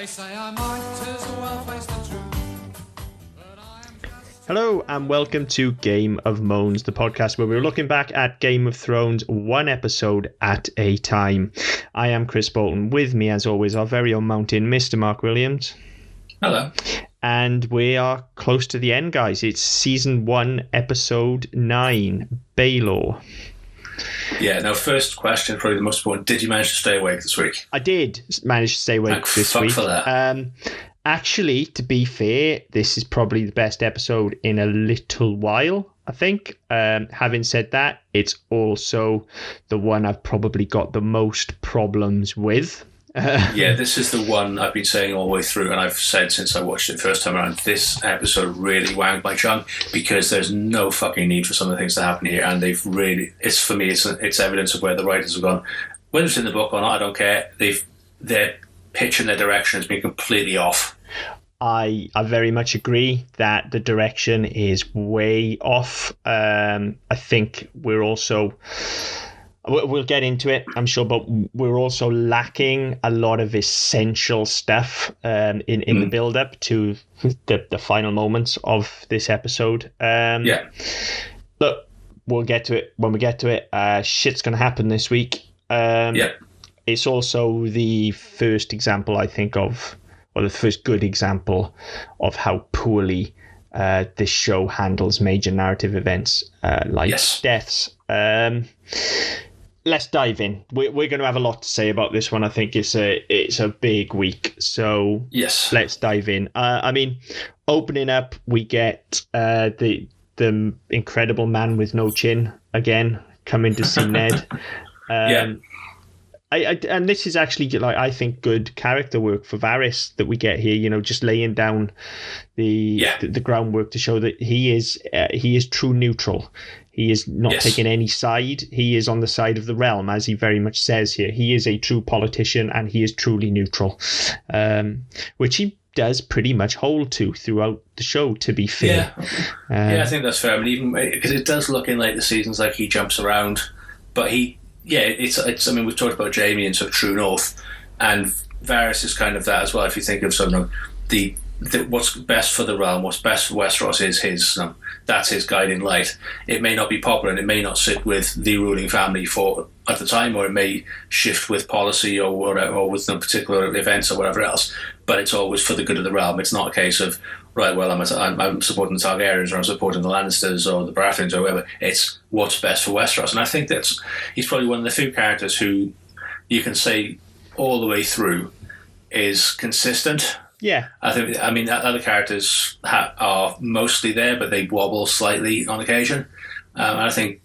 They say I might as well face the truth. Hello and welcome to Game of Moans, the podcast where we're looking back at Game of Thrones one episode at a time. I am Chris Bolton. With me, as always, our very own mountain, Mr. Mark Williams. Hello. And we are close to the end, guys. It's season 1, episode 9, Baelor. Yeah, now first question, probably the most important. Did you manage to stay awake this week? I did manage to stay awake this week. For that. Actually, to be fair, this is probably the best episode in a little while, I think. Having said that, it's also the one I've probably got the most problems with. Yeah, this is the one I've been saying all the way through, and I've said since I watched it the first time around, this episode really wanged my chunk because there's no fucking need for some of the things to happen here, and they've really, it's for me, it's evidence of where the writers have gone. Whether it's in the book or not, I don't care. Their pitch and their direction has been completely off. I very much agree that the direction is way off. I think we're also... We'll get into it, I'm sure, but we're also lacking a lot of essential stuff in the build-up to the final moments of this episode. Look, we'll get to it when we get to it. Shit's going to happen this week. It's also the first example, I think, of, or the first good example of how poorly this show handles major narrative events like deaths. Let's dive in. We're going to have a lot to say about this one. I think it's a big week. So let's dive in. I mean, opening up, we get the incredible man with no chin again coming to see Ned. And this is actually, like, I think, good character work for Varys that we get here. You know, just laying down the groundwork to show that he is true neutral. He is not taking any side. He is on the side of the realm, as he very much says here. He is a true politician, and he is truly neutral, which he does pretty much hold to throughout the show, to be fair. I think that's fair. I mean, even because it does look in later seasons like he jumps around, but it's. I mean, we've talked about Jaime and sort of True North, and Varys is kind of that as well. If you think of sort of the what's best for the realm, what's best for Westeros is his. That's his guiding light. It may not be popular, and it may not sit with the ruling family at the time, or it may shift with policy or whatever, or with no particular events or whatever else. But it's always for the good of the realm. It's not a case of right. Well, I'm supporting the Targaryens, or I'm supporting the Lannisters, or the Baratheons, or whatever. It's what's best for Westeros, and I think he's probably one of the few characters who you can say all the way through is consistent. Yeah, I mean, other characters are mostly there, but they wobble slightly on occasion. And I think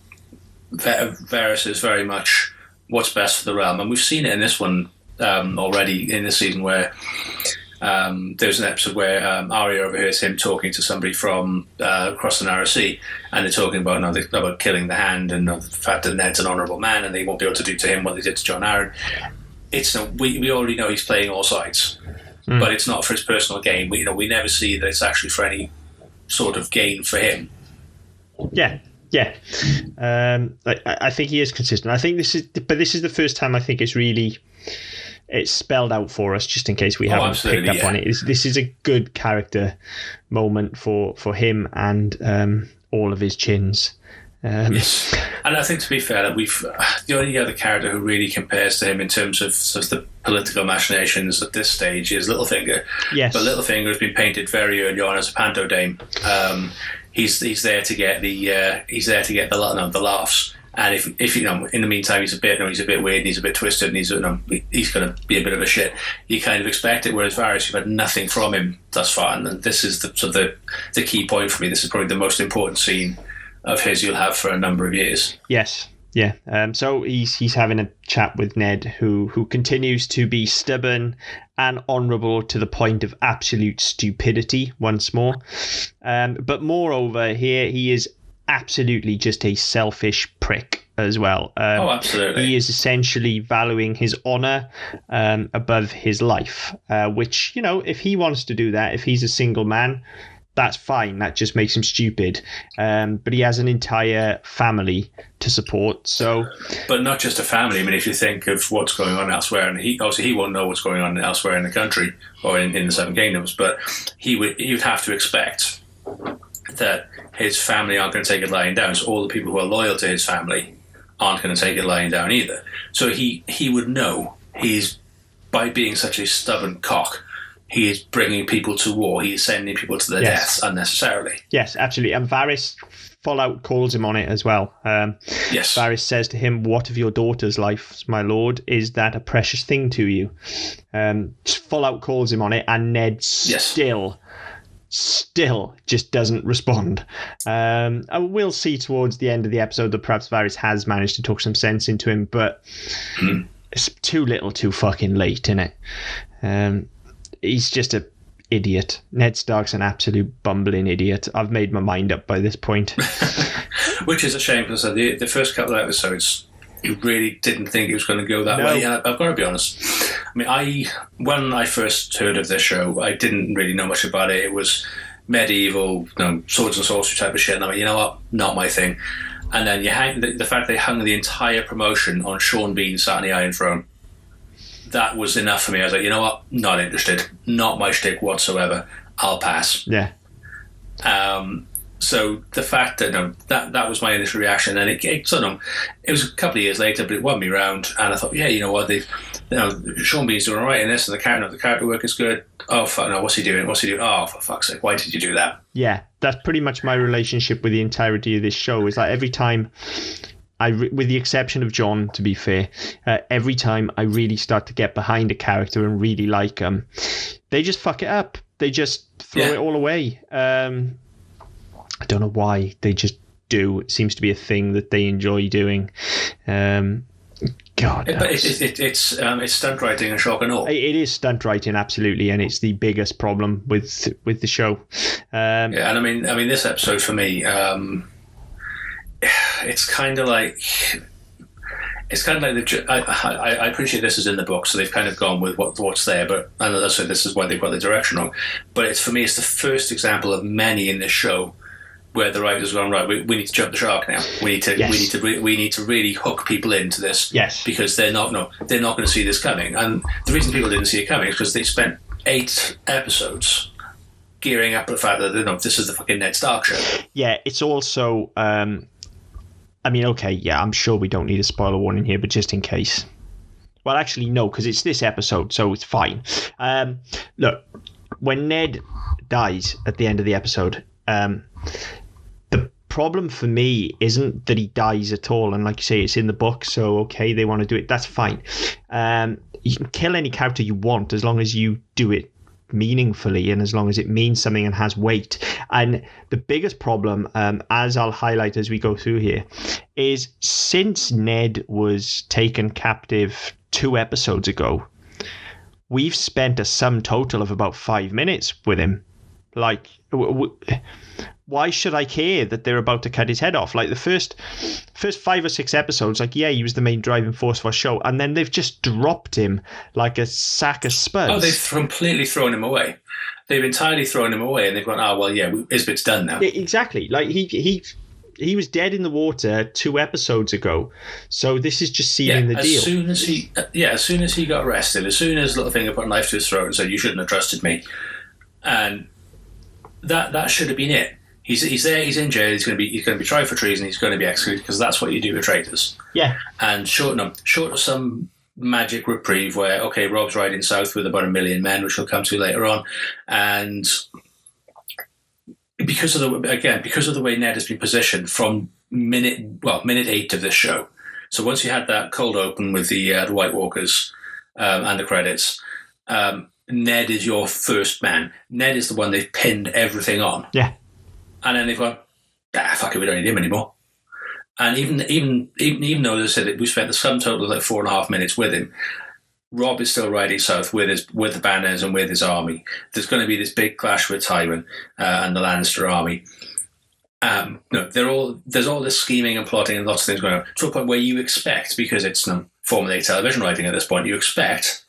Varys is very much what's best for the realm, and we've seen it in this one already in this season, where there's an episode where Arya overhears him talking to somebody from across the Narrow Sea, and they're talking about killing the Hand and the fact that Ned's an honourable man, and they won't be able to do to him what they did to Jon Arryn. We already know he's playing all sides. But it's not for his personal gain. We never see that it's actually for any sort of gain for him. Yeah. I think he is consistent. I think this is the first time I think it's spelled out for us, just in case we haven't picked up on it. This is a good character moment for him and all of his chins. Yes, and I think, to be fair, that the only other character who really compares to him in terms of sort of the political machinations at this stage is Littlefinger. Yes, but Littlefinger has been painted very early on as a panto dame. He's there to get the laughs, and if in the meantime he's a bit weird, and he's a bit twisted, and he's going to be a bit of a shit. You kind of expect it. Whereas Varys, you've had nothing from him thus far, and this is the key point for me. This is probably the most important scene of his you'll have for a number of years. Yes, yeah. So he's having a chat with Ned, who continues to be stubborn and honourable to the point of absolute stupidity once more. But moreover, here he is absolutely just a selfish prick as well. Absolutely. He is essentially valuing his honour above his life, which, if he wants to do that, if he's a single man, that's fine. That just makes him stupid. But he has an entire family to support. So, but not just a family. I mean, if you think of what's going on elsewhere, and he won't know what's going on elsewhere in the country or in the Seven Kingdoms, but he would have to expect that his family aren't going to take it lying down. So all the people who are loyal to his family aren't going to take it lying down either. So he would know by being such a stubborn cock, he is bringing people to war. He is sending people to their deaths unnecessarily. Yes, absolutely. And Varys full out calls him on it as well. Yes. Varys says to him, "What of your daughter's life, my lord? Is that a precious thing to you?" Full out calls him on it, and Ned still just doesn't respond. We'll see towards the end of the episode that perhaps Varys has managed to talk some sense into him, but it's too little too fucking late, isn't it? He's just a idiot. Ned Stark's an absolute bumbling idiot. I've made my mind up by this point. Which is a shame, because the first couple of episodes, you really didn't think it was going to go that way. And I've got to be honest. I mean, when I first heard of this show, I didn't really know much about it. It was medieval, swords and sorcery type of shit. And I mean, you know what? Not my thing. And then you hang the fact they hung the entire promotion on Sean Bean sat on the Iron Throne. That was enough for me. I was like, you know what? Not interested. Not my shtick whatsoever. I'll pass. Yeah. So the fact that that was my initial reaction, and it was a couple of years later, but it won me round, and I thought, yeah, you know what? Sean Bean's doing all right in this, and the character work is good. Oh fuck no, what's he doing? Oh, for fuck's sake, why did you do that? Yeah, that's pretty much my relationship with the entirety of this show. Is like every time. With the exception of John, to be fair, every time I really start to get behind a character and really like them, they just fuck it up. They just throw it all away. I don't know why. They just do. It seems to be a thing that they enjoy doing. God, but it's stunt writing and shock and awe. It is stunt writing, absolutely, and it's the biggest problem with the show. And I mean, this episode for me. It's kind of like I appreciate this is in the book, so they've kind of gone with what's there. But and as I said, this is why they've got the direction wrong. But for me, it's the first example of many in this show where the writers have gone, right, we need to jump the shark now. We need to really hook people into this. Yes, because they're not going to see this coming. And the reason people didn't see it coming is because they spent 8 episodes gearing up the fact that this is the fucking Ned Stark show. Yeah, it's also. I mean, okay, yeah, I'm sure we don't need a spoiler warning here, but just in case. Well, actually, no, because it's this episode, so it's fine. Look, when Ned dies at the end of the episode, the problem for me isn't that he dies at all. And like you say, it's in the book, so okay, they want to do it. That's fine. You can kill any character you want as long as you do it meaningfully and as long as it means something and has weight. And the biggest problem, as I'll highlight as we go through here, is since Ned was taken captive 2 episodes ago, we've spent a sum total of about 5 minutes with him. Like, why should I care that they're about to cut his head off? Like the first 5 or 6 episodes, like, yeah, he was the main driving force for our show, and then they've just dropped him like a sack of spuds. Oh, they've completely thrown him away. They've entirely thrown him away, and they've gone, oh, well, yeah, his bit's done now. Exactly. Like, he was dead in the water 2 episodes ago, so this is just sealing the deal. As soon as he got arrested, as soon as Littlefinger put a knife to his throat and said, you shouldn't have trusted me, and that should have been it. He's there. He's in jail. He's going to be tried for treason. He's going to be executed because that's what you do with traitors. Yeah. And short of some magic reprieve where Rob's riding south with about 1 million men, which we'll come to later on, and because of the way Ned has been positioned from minute 8 of this show. So once you had that cold open with the White Walkers and the credits. Ned is your first man. Ned is the one they've pinned everything on. Yeah. And then they've gone, fuck it, we don't need him anymore. And even though they said that we spent the sum total of like 4.5 minutes with him, Rob is still riding south with the banners and with his army. There's going to be this big clash with Tywin and the Lannister army. There's all this scheming and plotting and lots of things going on to a point where you expect, because it's formulaic television writing at this point, you expect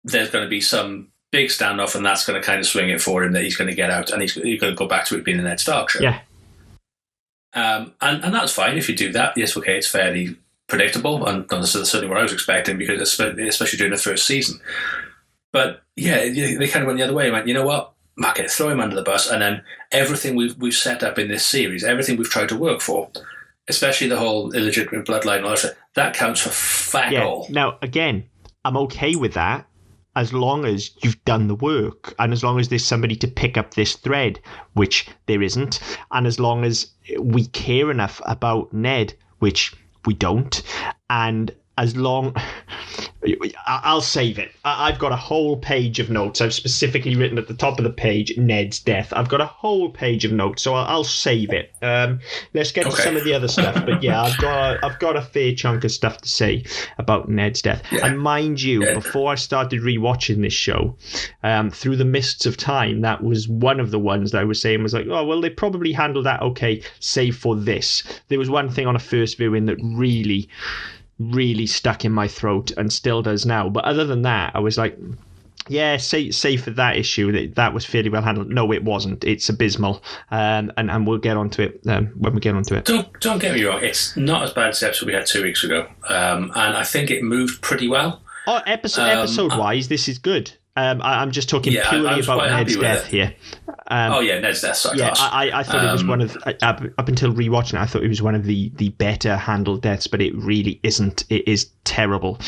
there's going to be some big standoff, and that's going to kind of swing it for him that he's going to get out, and he's going to go back to it being a Ned Stark show. Yeah. And that's fine if you do that. Yes, okay, it's fairly predictable, and that's certainly what I was expecting, because especially during the first season. But yeah, they kind of went the other way and went, you know what? Fuck it, throw him under the bus, and then everything we've set up in this series, everything we've tried to work for, especially the whole illegitimate bloodline and all that counts for fuck all. Now, again, I'm okay with that as long as you've done the work, and as long as there's somebody to pick up this thread, which there isn't, and as long as we care enough about Ned, which we don't, and as long... I'll save it. I've got a whole page of notes. I've specifically written at the top of the page, Ned's death. I've got a whole page of notes, so I'll save it. Let's get to some of the other stuff. But yeah, I've got a fair chunk of stuff to say about Ned's death. Yeah. And mind you, before I started rewatching this show, through the mists of time, that was one of the ones that I was saying was like, oh, well, they probably handled that okay, save for this. There was one thing on a first viewing that really stuck in my throat and still does now. But other than that, I was like, yeah, say for that issue that was fairly well handled. No, it wasn't. It's abysmal, and we'll get onto it when we get onto it. Don't get me wrong. It's not as bad as the episode we had 2 weeks ago, and I think it moved pretty well. Oh, episode wise, this is good. I'm just talking purely about Ned's death here. Ned's death sucked. Yeah, I thought it was one of, up until rewatching it, I thought it was one of the better handled deaths, but it really isn't. It is terrible.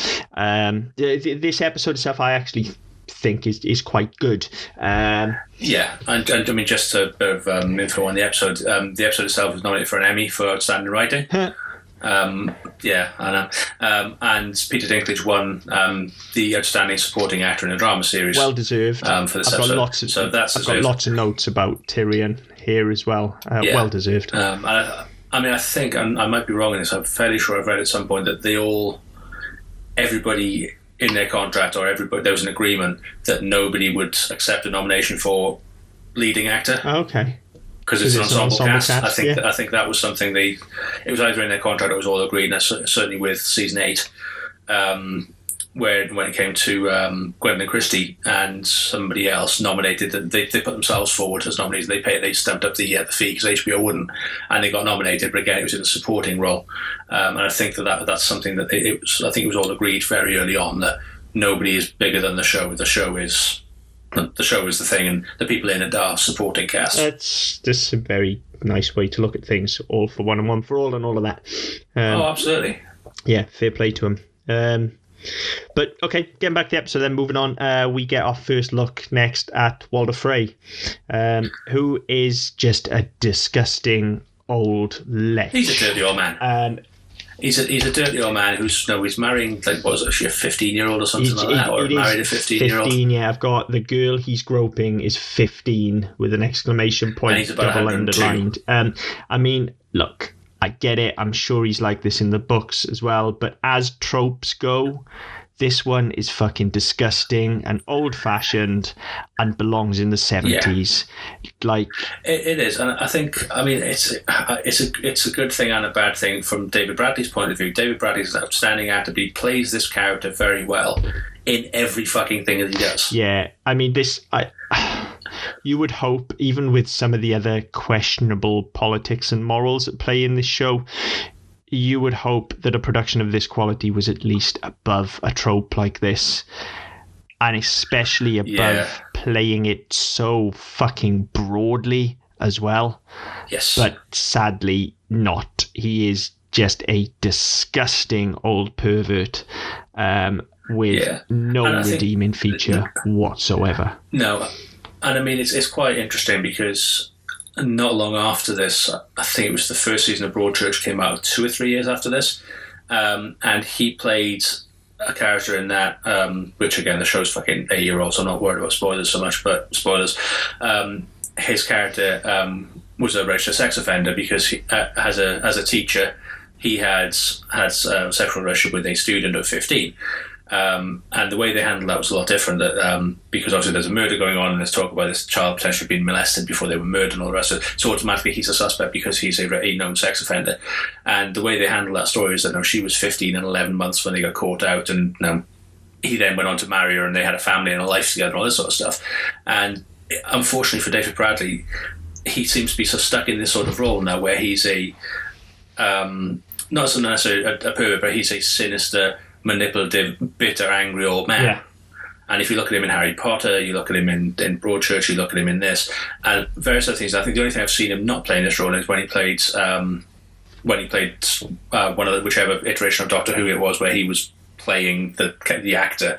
This episode itself, I actually think is quite good. And I mean, just a bit of info on the episode. The episode itself was nominated for an Emmy for outstanding writing. I know. And Peter Dinklage won the outstanding supporting actor in a drama series. Well deserved. For this episode. I've got lots of notes about Tyrion here as well. Well deserved. I think, and I might be wrong in this, I'm fairly sure I've read at some point that everybody in their contract, or there was an agreement that nobody would accept a nomination for leading actor. Okay. Because it's an ensemble cast. I think that was something it was either in their contract or it was all agreed, and certainly with season 8, when it came to Gwendolyn Christie and somebody else nominated, they put themselves forward as nominees. They stamped up the fee because HBO wouldn't, and they got nominated, but again it was in a supporting role. And I think that's something that I think it was all agreed very early on, that nobody is bigger than the show. The show is the thing, and the people in it are supporting cast. That's a very nice way to look at things. All for one and one for all, and all of that. Absolutely. Yeah, fair play to him. But okay, getting back to the episode, then moving on, we get our first look next at Walder Frey, who is just a disgusting old lech. He's a dirty old man. He's a dirty old man he's marrying, like, what was it, she a 15-year-old or something like that, or married a 15-year-old? 15, yeah. I've got the girl he's groping is 15 with an exclamation point, and he's about double underlined. I mean, look, I get it. I'm sure he's like this in the books as well, but as tropes go, this one is fucking disgusting and old-fashioned and belongs in the 70s. Yeah. Like it is, and I think, I mean, it's a good thing and a bad thing from David Bradley's point of view. David Bradley's an outstanding actor, but he plays this character very well in every fucking thing that he does. Yeah, I mean, you would hope, even with some of the other questionable politics and morals at play in this show, you would hope that a production of this quality was at least above a trope like this, and especially above playing it so fucking broadly as well. Yes. But sadly not. He is just a disgusting old pervert with no redeeming feature whatsoever. No. And I mean, it's quite interesting because not long after this, I think it was the first season of Broadchurch came out 2 or 3 years after this, and he played a character in that, which again, the show's fucking 8-year-old, so I'm not worried about spoilers so much, but spoilers. His character was a registered sex offender because he, as a teacher, he had sexual relationship with a student of 15. And the way they handled that was a lot different, because obviously there's a murder going on and there's talk about this child potentially being molested before they were murdered and all the rest of it. So automatically he's a suspect because he's a known sex offender. And the way they handled that story is that she was 15 and 11 months when they got caught out, and he then went on to marry her, and they had a family and a life together, and all this sort of stuff. And unfortunately for David Bradley, he seems to be so stuck in this sort of role now, where he's not so necessarily a pervert, but he's a sinister, manipulative, bitter, angry old man. Yeah. And if you look at him in Harry Potter, you look at him in Broadchurch, you look at him in this, and various other things. I think the only thing I've seen him not playing this role is when he played one of whichever iteration of Doctor Who it was, where he was playing the actor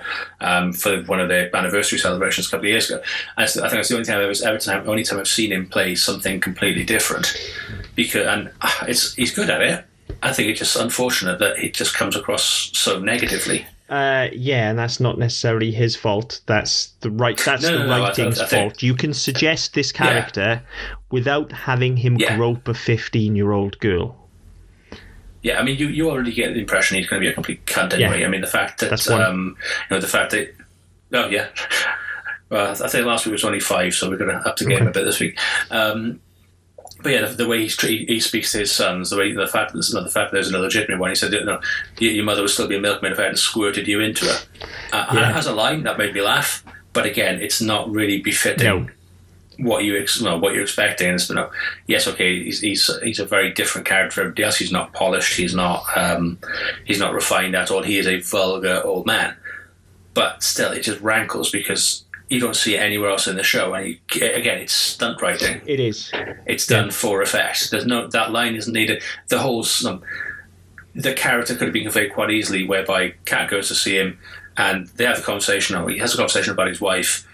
for one of their anniversary celebrations a couple of years ago. And I think that's the only time I've seen him play something completely different. He's good at it. I think it's just unfortunate that it just comes across so negatively. And that's not necessarily his fault. That's the writing's fault. You can suggest this character without having him grope a 15-year-old girl. Yeah, I mean, you already get the impression he's going to be a complete cunt anyway. Yeah. I mean, the fact that well, I think last week was only 5, so we're going to up the game a bit this week. But yeah, the way he speaks to his sons, the fact that there's an illegitimate one. He said, your mother would still be a milkmaid if I hadn't squirted you into her. And it has a line that made me laugh, but again, it's not really befitting what you're expecting. And yes, okay, he's a very different character from everybody else. He's not polished. He's not refined at all. He is a vulgar old man, but still, it just rankles because you don't see it anywhere else in the show. And again, it's stunt writing. It is. It's done for effect. That line isn't needed. The character could have been conveyed quite easily, whereby Kat goes to see him, and they have the conversation. Or he has a conversation about his wife,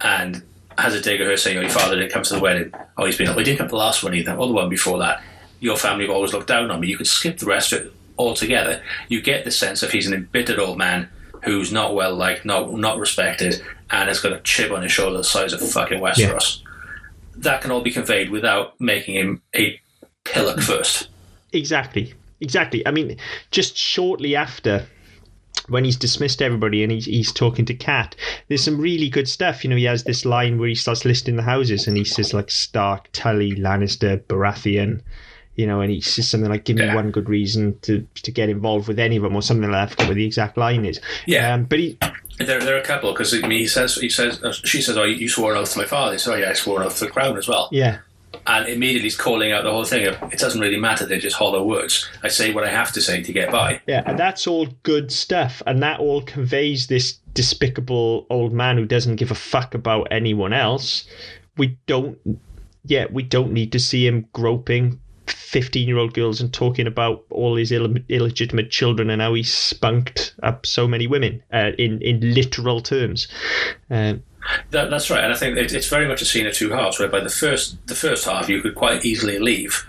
and has a dig at her saying, your father didn't come to the wedding. He didn't come to the last one either, or the one before that. Your family have always looked down on me. You could skip the rest of it altogether. You get the sense of he's an embittered old man who's not well liked, not respected, and has got a chip on his shoulder the size of fucking Westeros. Yeah. That can all be conveyed without making him a pillock first. Exactly. I mean, just shortly after, when he's dismissed everybody and he's talking to Kat, there's some really good stuff. He has this line where he starts listing the houses, and he says like Stark, Tully, Lannister, Baratheon, and he says something like, give me one good reason to get involved with any of them, or something like that. I forget what the exact line is. Yeah. But there are a couple, because she says, oh, you swore an oath to my father. He says, oh yeah, I swore an oath to the crown as well. Yeah. And immediately he's calling out the whole thing of, it doesn't really matter, they're just hollow words. I say what I have to say to get by. Yeah, and that's all good stuff, and that all conveys this despicable old man who doesn't give a fuck about anyone else. We don't need to see him groping 15-year-old girls and talking about all his illegitimate children and how he spunked up so many women in literal terms. That's right, and I think it's very much a scene of two halves, whereby the first half you could quite easily leave,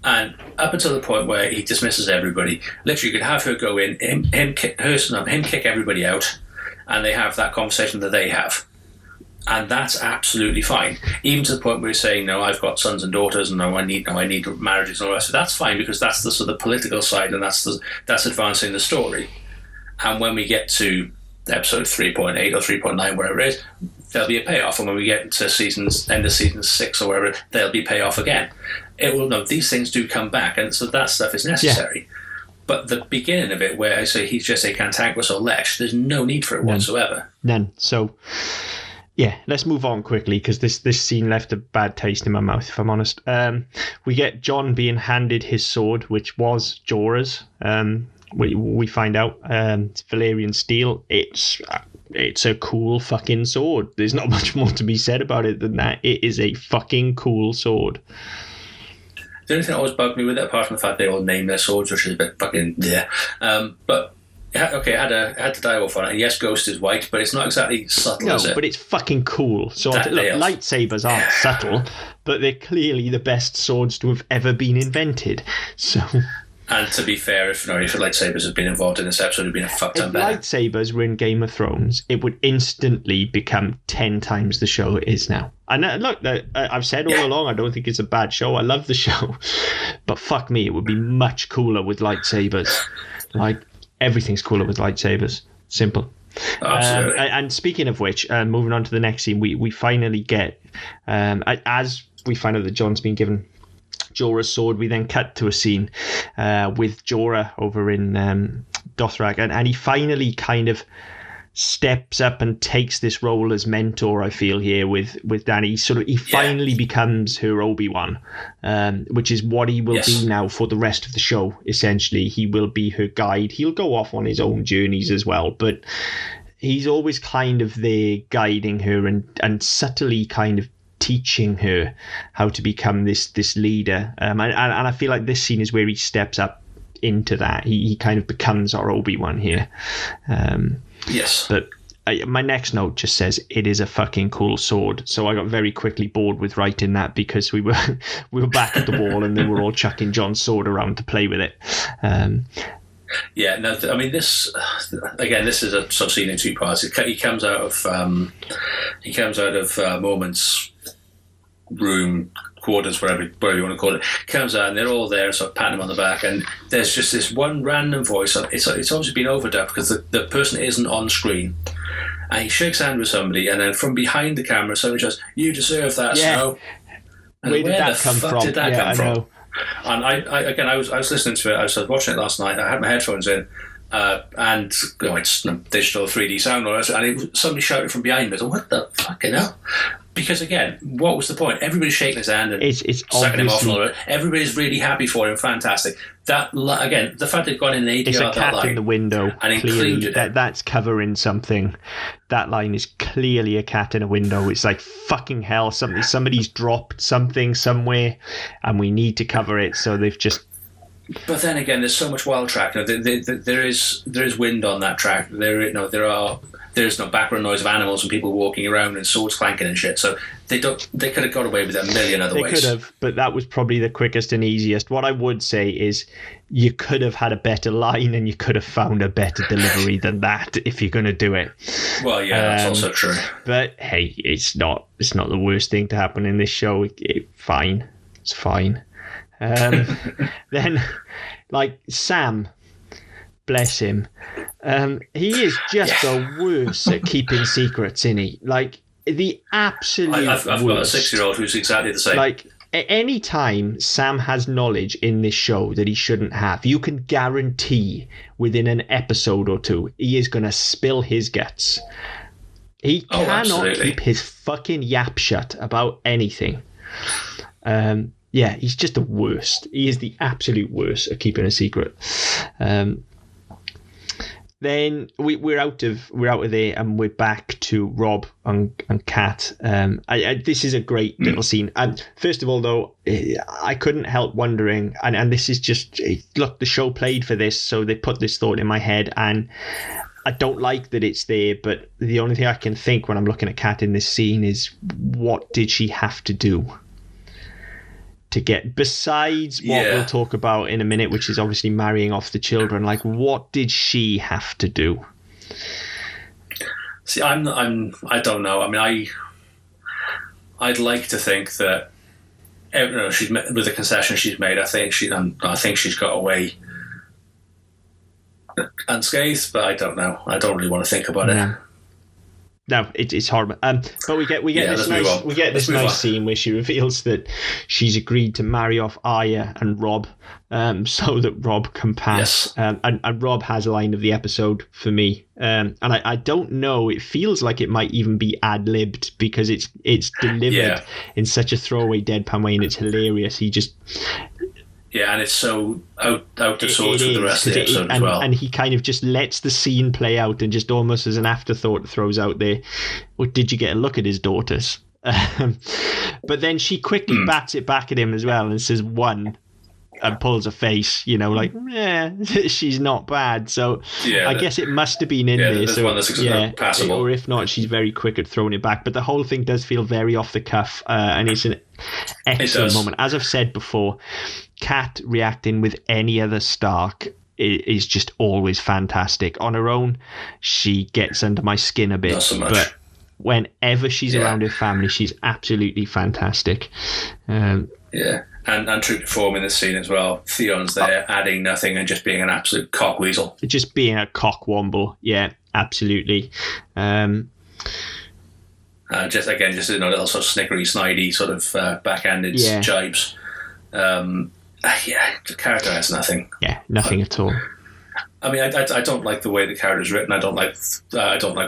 and up until the point where he dismisses everybody, literally you could have her go in, him kick everybody out, and they have that conversation that they have, and that's absolutely fine. Even to the point where he's saying, "No, I've got sons and daughters, and I need marriages and all that." So that's fine, because that's the sort of political side, and that's advancing the story. And when we get to episode 3.8 or 3.9, wherever it is, there'll be a payoff. And when we get to end of season 6 or wherever, there'll be payoff again. These things do come back, and so that stuff is necessary. Yeah. But the beginning of it, where I say he's just a cantankerous or lech, there's no need for it whatsoever. None. So, yeah, let's move on quickly, because this scene left a bad taste in my mouth, if I'm honest. We get Jon being handed his sword, which was Jorah's. We find out it's Valyrian steel. It's a cool fucking sword. There's not much more to be said about it than that. It is a fucking cool sword. The only thing that always bugged me with it, apart from the fact they all name their swords, which is a bit fucking but it had the direwolf on it. And yes, Ghost is white, but it's not exactly subtle, is it? No, but it's fucking cool. So lightsabers aren't subtle, but they're clearly the best swords to have ever been invented. So. And to be fair, if lightsabers had been involved in this episode, it would have been a fuck ton better. If lightsabers were in Game of Thrones, it would instantly become 10 times the show it is now. And look, I've said all along, I don't think it's a bad show. I love the show. But fuck me, it would be much cooler with lightsabers. Like, everything's cooler with lightsabers. Simple. Absolutely. And speaking of which, moving on to the next scene, we finally get, as we find out that Jon's been given Jorah's sword, we then cut to a scene with Jorah over in Dothrak, and he finally kind of steps up and takes this role as mentor, I feel, here with Dany. He finally becomes her Obi-Wan, which is what he will be now for the rest of the show. Essentially, he will be her guide. He'll go off on his own journeys as well, but he's always kind of there guiding her and subtly kind of teaching her how to become this leader. And I feel like this scene is where he steps up into that. He kind of becomes our Obi-Wan here. Yes. But my next note just says it is a fucking cool sword. So I got very quickly bored with writing that because we were back at the wall and they were all chucking Jon's sword around to play with it. Yeah, no, I mean, this is a sort of scene in two parts. He comes out of Moment's room, quarters, whatever you want to call it. Comes out and they're all there, sort of patting him on the back, and there's just this one random voice. It's obviously been overdubbed because the person isn't on screen, and he shakes hands with somebody, and then from behind the camera, somebody just, "You deserve that, Snow." And where did that come from? Did that come from? And I was listening to it. I was watching it last night. I had my headphones in, and it's digital 3D sound, and somebody shouted from behind me. I was like, "What the fucking hell?" Because again, what was the point? Everybody's shaking his hand and it's sucking him off and all that. Everybody's really happy for him. Fantastic. That again, the fact they've gone in ADR, it's a cat in the window, and included that's covering something. That line is clearly a cat in a window. It's like, fucking hell, somebody's dropped something somewhere, and we need to cover it. So they've just. But then again, there's so much wild track. There is wind on that track. There's no background noise of animals and people walking around and swords clanking and shit. So they could have got away with it a million other ways. They could have, but that was probably the quickest and easiest. What I would say is you could have had a better line and you could have found a better delivery than that if you're going to do it. Well, yeah, that's also true. But hey, it's not the worst thing to happen in this show. It's fine. Then, like, Sam, bless him, he is just the worst at keeping secrets, isn't he? Like, the absolute I've got a 6-year-old who's exactly the same. Like, any time Sam has knowledge in this show that he shouldn't have, you can guarantee within an episode or two he is going to spill his guts. He cannot keep his fucking yap shut about anything. Yeah, he's just the worst. He is the absolute worst at keeping a secret. Then we're out of there, and we're back to Rob and Kat. This is a great little scene. And first of all, though, I couldn't help wondering, and this is just, look, the show played for this, so they put this thought in my head, and I don't like that it's there, but the only thing I can think when I'm looking at Kat in this scene is, what did she have to do to get, besides what we'll talk about in a minute, which is obviously marrying off the children? Like, what did she have to do? See, I don't know. I mean, I'd like to think that, she's with the concession she's made. I think she's got away unscathed, but I don't know. I don't really want to think about it. No, it's horrible. But we get this nice scene where she reveals that she's agreed to marry off Arya and Rob, so that Rob can pass. Yes. And Rob has a line of the episode for me. And I don't know. It feels like it might even be ad-libbed because it's delivered in such a throwaway deadpan way, and it's hilarious. He just. Yeah, and it's so out of sorts with the rest of the episode as well. And he kind of just lets the scene play out and just almost as an afterthought throws out there, well, did you get a look at his daughters? But then she quickly bats it back at him as well and says, one, and pulls a face, like, she's not bad. So I guess it must have been in there. So one that's passable. Or if not, she's very quick at throwing it back. But the whole thing does feel very off the cuff, and it's an excellent moment. As I've said before, Kat reacting with any other Stark is just always fantastic. On her own, she gets under my skin a bit. Not so much. But whenever she's around her family, she's absolutely fantastic. And true to form in this scene as well. Theon's there, adding nothing and just being an absolute cockweasel. Just being a cockwomble. Yeah, absolutely. Just a little sort of snickery, snidey, sort of backhanded jibes. The character has nothing. Yeah, nothing at all. I mean, I don't like the way the character is written. I don't like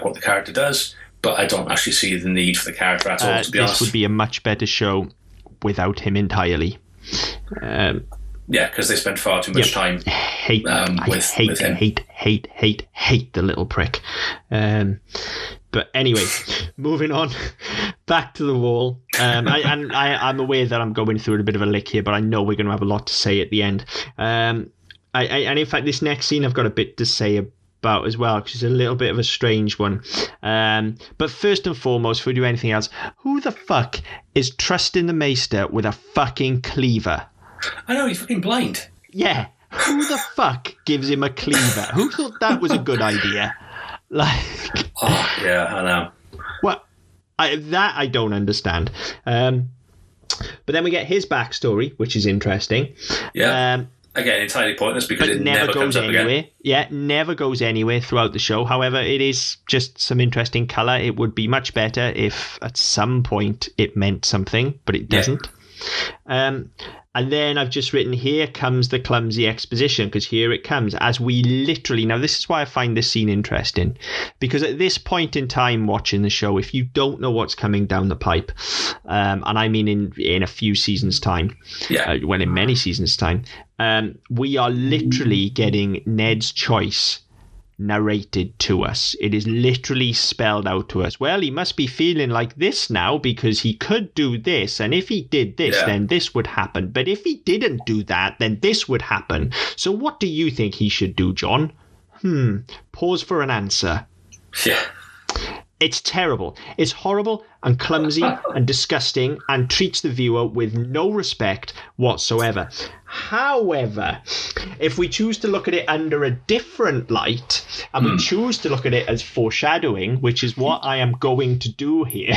what the character does, but I don't actually see the need for the character at all, to be honest. This would be a much better show without him entirely. Yeah, because they spent far too much time with him. Hate the little prick. But anyway, moving on back to the wall. I'm aware that I'm going through a bit of a lick here, but I know we're going to have a lot to say at the end. And in fact, this next scene I've got a bit to say about as well, because it's a little bit of a strange one. But first and foremost, before we do anything else, who the fuck is trusting the Maester with a fucking cleaver? I know, he's fucking blind. Yeah. Who the fuck gives him a cleaver? Who thought that was a good idea? Like, oh, yeah, I know. Well, I don't understand. But then we get his backstory, which is interesting. Yeah. Again, entirely pointless because it never goes comes up anywhere. again. Yeah, never goes anywhere throughout the show. However, it is just some interesting colour. It would be much better if at some point it meant something, but it doesn't. Yeah. And then I've just written, here comes the clumsy exposition, because here it comes as we literally... Now, this is why I find this scene interesting, because at this point in time watching the show, if you don't know what's coming down the pipe, and I mean in a few seasons' time, well, in many seasons' time, we are literally getting Ned's choice narrated to us. It is literally spelled out to us. Well, he must be feeling like this now because he could do this, and if he did this, then this would happen. But if he didn't do that, then this would happen. So what do you think he should do, John? Pause for an answer. Yeah. It's terrible. It's horrible and clumsy and disgusting and treats the viewer with no respect whatsoever. However, if we choose to look at it under a different light and we choose to look at it as foreshadowing, which is what I am going to do here,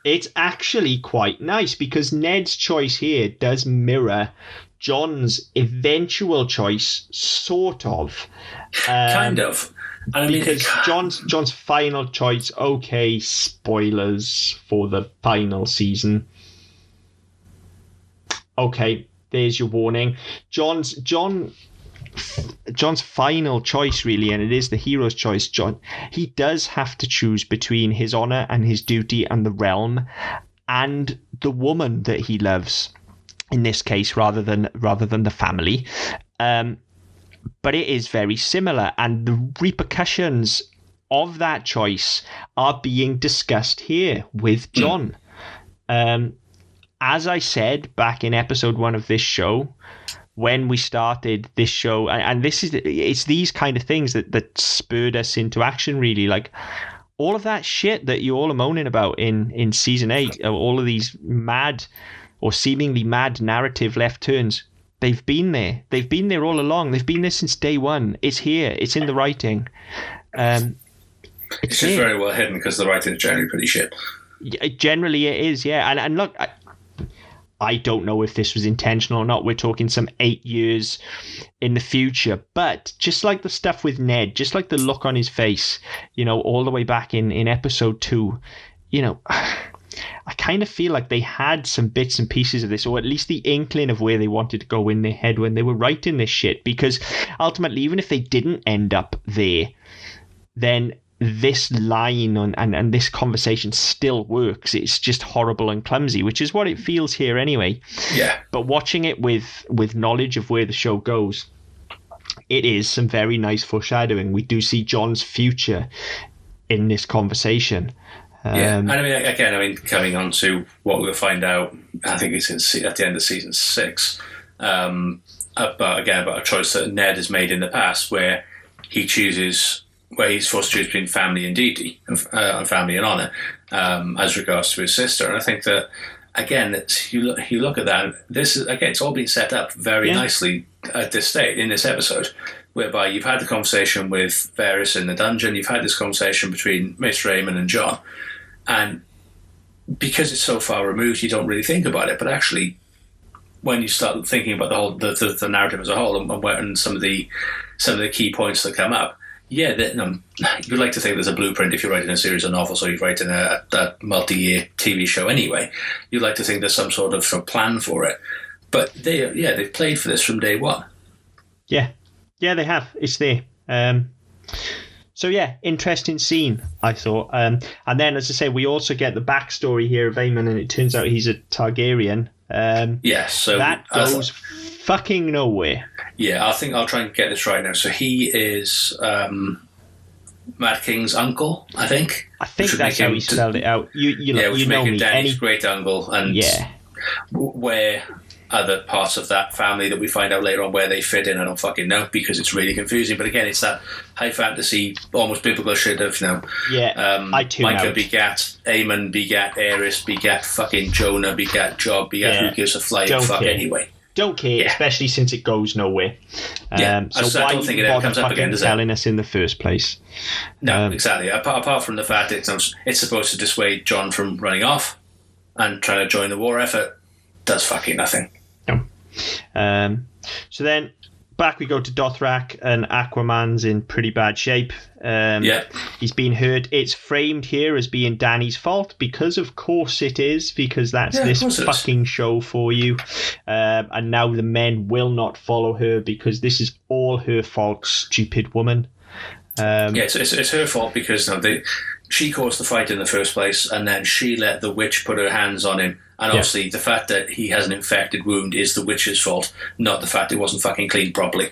it's actually quite nice because Ned's choice here does mirror John's eventual choice, sort of. Kind of. I mean, because John's final choice, okay, spoilers for the final season. Okay, there's your warning. John's final choice, really, and it is the hero's choice, John. He does have to choose between his honor and his duty and the realm and the woman that he loves, in this case, rather than the family. But it is very similar, and the repercussions of that choice are being discussed here with John. As I said back in episode 1 of this show, when we started this show, and it's these kind of things that spurred us into action, really. Like, all of that shit that you all are moaning about in season 8, all of these mad or seemingly mad narrative left turns, they've been there. They've been there all along. They've been there since day one. It's here. It's in the writing. It's just very well hidden because the writing is generally pretty shit. Generally it is, yeah. And look, I don't know if this was intentional or not. We're talking some 8 years in the future. But just like the stuff with Ned, just like the look on his face, all the way back in episode 2, I kind of feel like they had some bits and pieces of this, or at least the inkling of where they wanted to go in their head when they were writing this shit. Because ultimately, even if they didn't end up there, then this line and this conversation still works. It's just horrible and clumsy, which is what it feels here anyway. Yeah. But watching it with knowledge of where the show goes, it is some very nice foreshadowing. We do see John's future in this conveation. And I mean, coming on to what we'll find out, I think it's at the end of season 6, about a choice that Ned has made in the past, where he's forced to choose between family and duty, and family and honor, as regards to his sister. And I think that, again, you look at that, and this is, again, it's all been set up very nicely at this stage in this episode, whereby you've had the conversation with Varys in the dungeon, you've had this conversation between Maester Aemon and Jon, and because it's so far removed, you don't really think about it. But actually, when you start thinking about the narrative as a whole and some of the key points that come up, you'd like to think there's a blueprint if you're writing a series of novels or you're writing a multi-year TV show anyway. You'd like to think there's some sort of plan for it. But they've played for this from day one. Yeah. Yeah, they have. It's there. So yeah, interesting scene, I thought. And then, as I say, we also get the backstory here of Aemon, and it turns out he's a Targaryen. So that goes fucking nowhere. Yeah, I think I'll try and get this right now. So he is Mad King's uncle, I think. I think that's how he spelled it out. You know me. Danny's great uncle, and where other parts of that family that we find out later on where they fit in, I don't fucking know, because it's really confusing. But again, it's that high fantasy, almost biblical shit of, I tune Micah out. begat Aemon, begat Aerys, begat fucking Jonah, begat Job, begat who gives a flying fuck anyway. Don't care, especially since it goes nowhere. So I don't think it ever comes up again, does it? Telling us in the first place. No, exactly. Apart from the fact it's supposed to dissuade Jon from running off and trying to join the war effort, does fucking nothing. No. So then back we go to Dothrak, and Aquaman's in pretty bad shape. He's been hurt. It's framed here as being Dany's fault, because of course it is, because that's this fucking show for you. And now the men will not follow her because this is all her fault, stupid woman. It's her fault because she caused the fight in the first place, and then she let the witch put her hands on him. And obviously, the fact that he has an infected wound is the witch's fault, not the fact it wasn't fucking cleaned properly.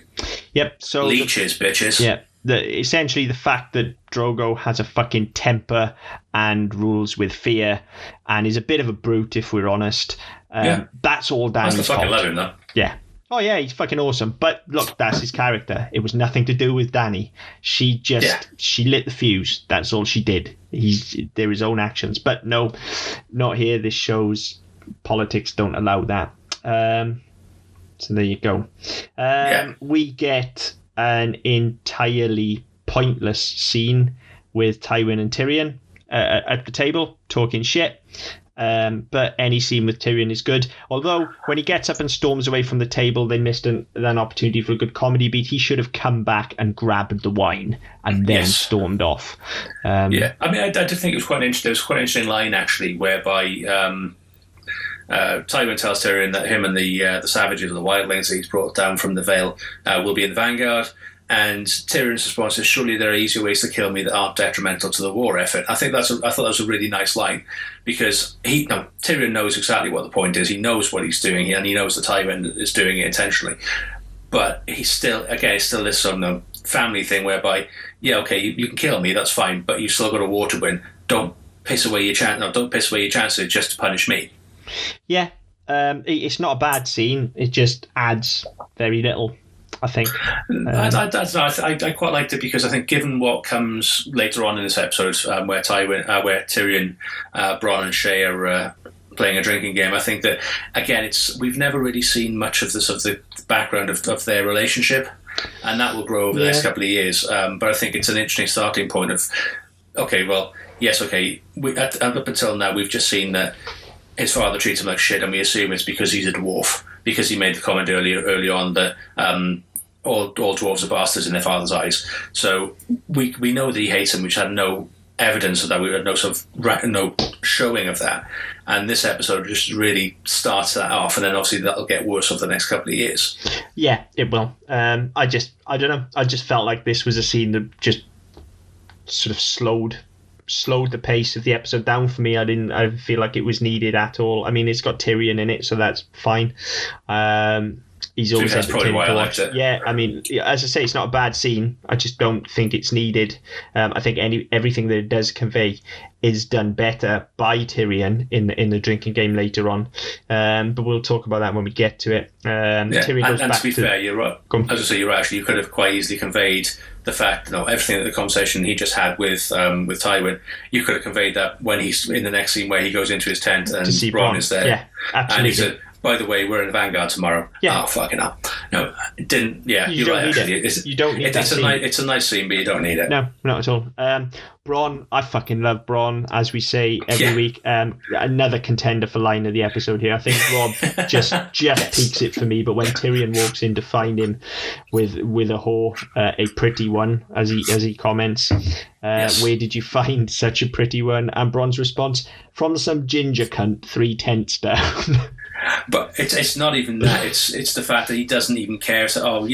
Yep. So leeches, bitches. Yeah. Essentially, the fact that Drogo has a fucking temper and rules with fear, and is a bit of a brute, if we're honest. That's all Dany's fault. I fucking love him, though. Yeah. Oh yeah, he's fucking awesome. But look, that's his character. It was nothing to do with Dany. She lit the fuse. That's all she did. They're his own actions. But no, not here. This show's politics don't allow that. So there you go. We get an entirely pointless scene with Tywin and Tyrion at the table talking shit. But any scene with Tyrion is good. Although, when he gets up and storms away from the table, they missed an opportunity for a good comedy beat. He should have come back and grabbed the wine and then stormed off. I mean, I did think it was quite interesting. There was quite an interesting line, actually, whereby Tywin tells Tyrion that him and the savages, or the wildlings that he's brought down from the Vale, will be in the vanguard. And Tyrion's response is, surely there are easier ways to kill me that aren't detrimental to the war effort. I thought that was a really nice line, because Tyrion knows exactly what the point is. He knows what he's doing, and he knows that Tywin is doing it intentionally. But he's still, it's still this sort of family thing whereby, you can kill me, that's fine, but you've still got a war to win. Don't piss away your chances just to punish me. Yeah, it's not a bad scene. It just adds very little, I think. I quite liked it, because I think, given what comes later on in this episode, where Tyrion, Bronn, and Shay are playing a drinking game, I think that, again, we've never really seen much of the background of their relationship, and that will grow over the next couple of years. But I think it's an interesting starting point of, up until now we've just seen that his father treats him like shit, and we assume it's because he's a dwarf, because he made the comment early on that all dwarves are bastards in their father's eyes. So we know that he hates him. We just had no evidence of that. We had no no showing of that. And this episode just really starts that off, and then obviously that'll get worse over the next couple of years. Yeah, it will. I don't know. I just felt like this was a scene that just sort of slowed the pace of the episode down for me. I feel like it was needed at all. I mean, it's got Tyrion in it, so that's fine. He's always entertaining to watch. Yeah, I mean, as I say, it's not a bad scene. I just don't think it's needed. I think everything that it does convey is done better by Tyrion in the drinking game later on. But we'll talk about that when we get to it. Tyrion goes back to be fair, you're right. As I say, you're right. Actually, you could have quite easily conveyed the fact, everything that the conversation he just had with Tywin, you could have conveyed that when he's in the next scene where he goes into his tent and Bronn is there. Yeah, absolutely. And he said, by the way, we're in the vanguard tomorrow. Yeah. Oh, fucking hell. No, it didn't. Yeah, you're right, actually. You don't need that scene. It's a nice scene, but you don't need it. No, not at all. Bronn, I fucking love Bronn, as we say every week. Another contender for line of the episode here. I think Rob just peaks it for me, but when Tyrion walks in to find him with a whore, a pretty one, as he comments, where did you find such a pretty one? And Bronn's response, from some ginger cunt 3 tents down. But it's not even that. It's the fact that he doesn't even care. So,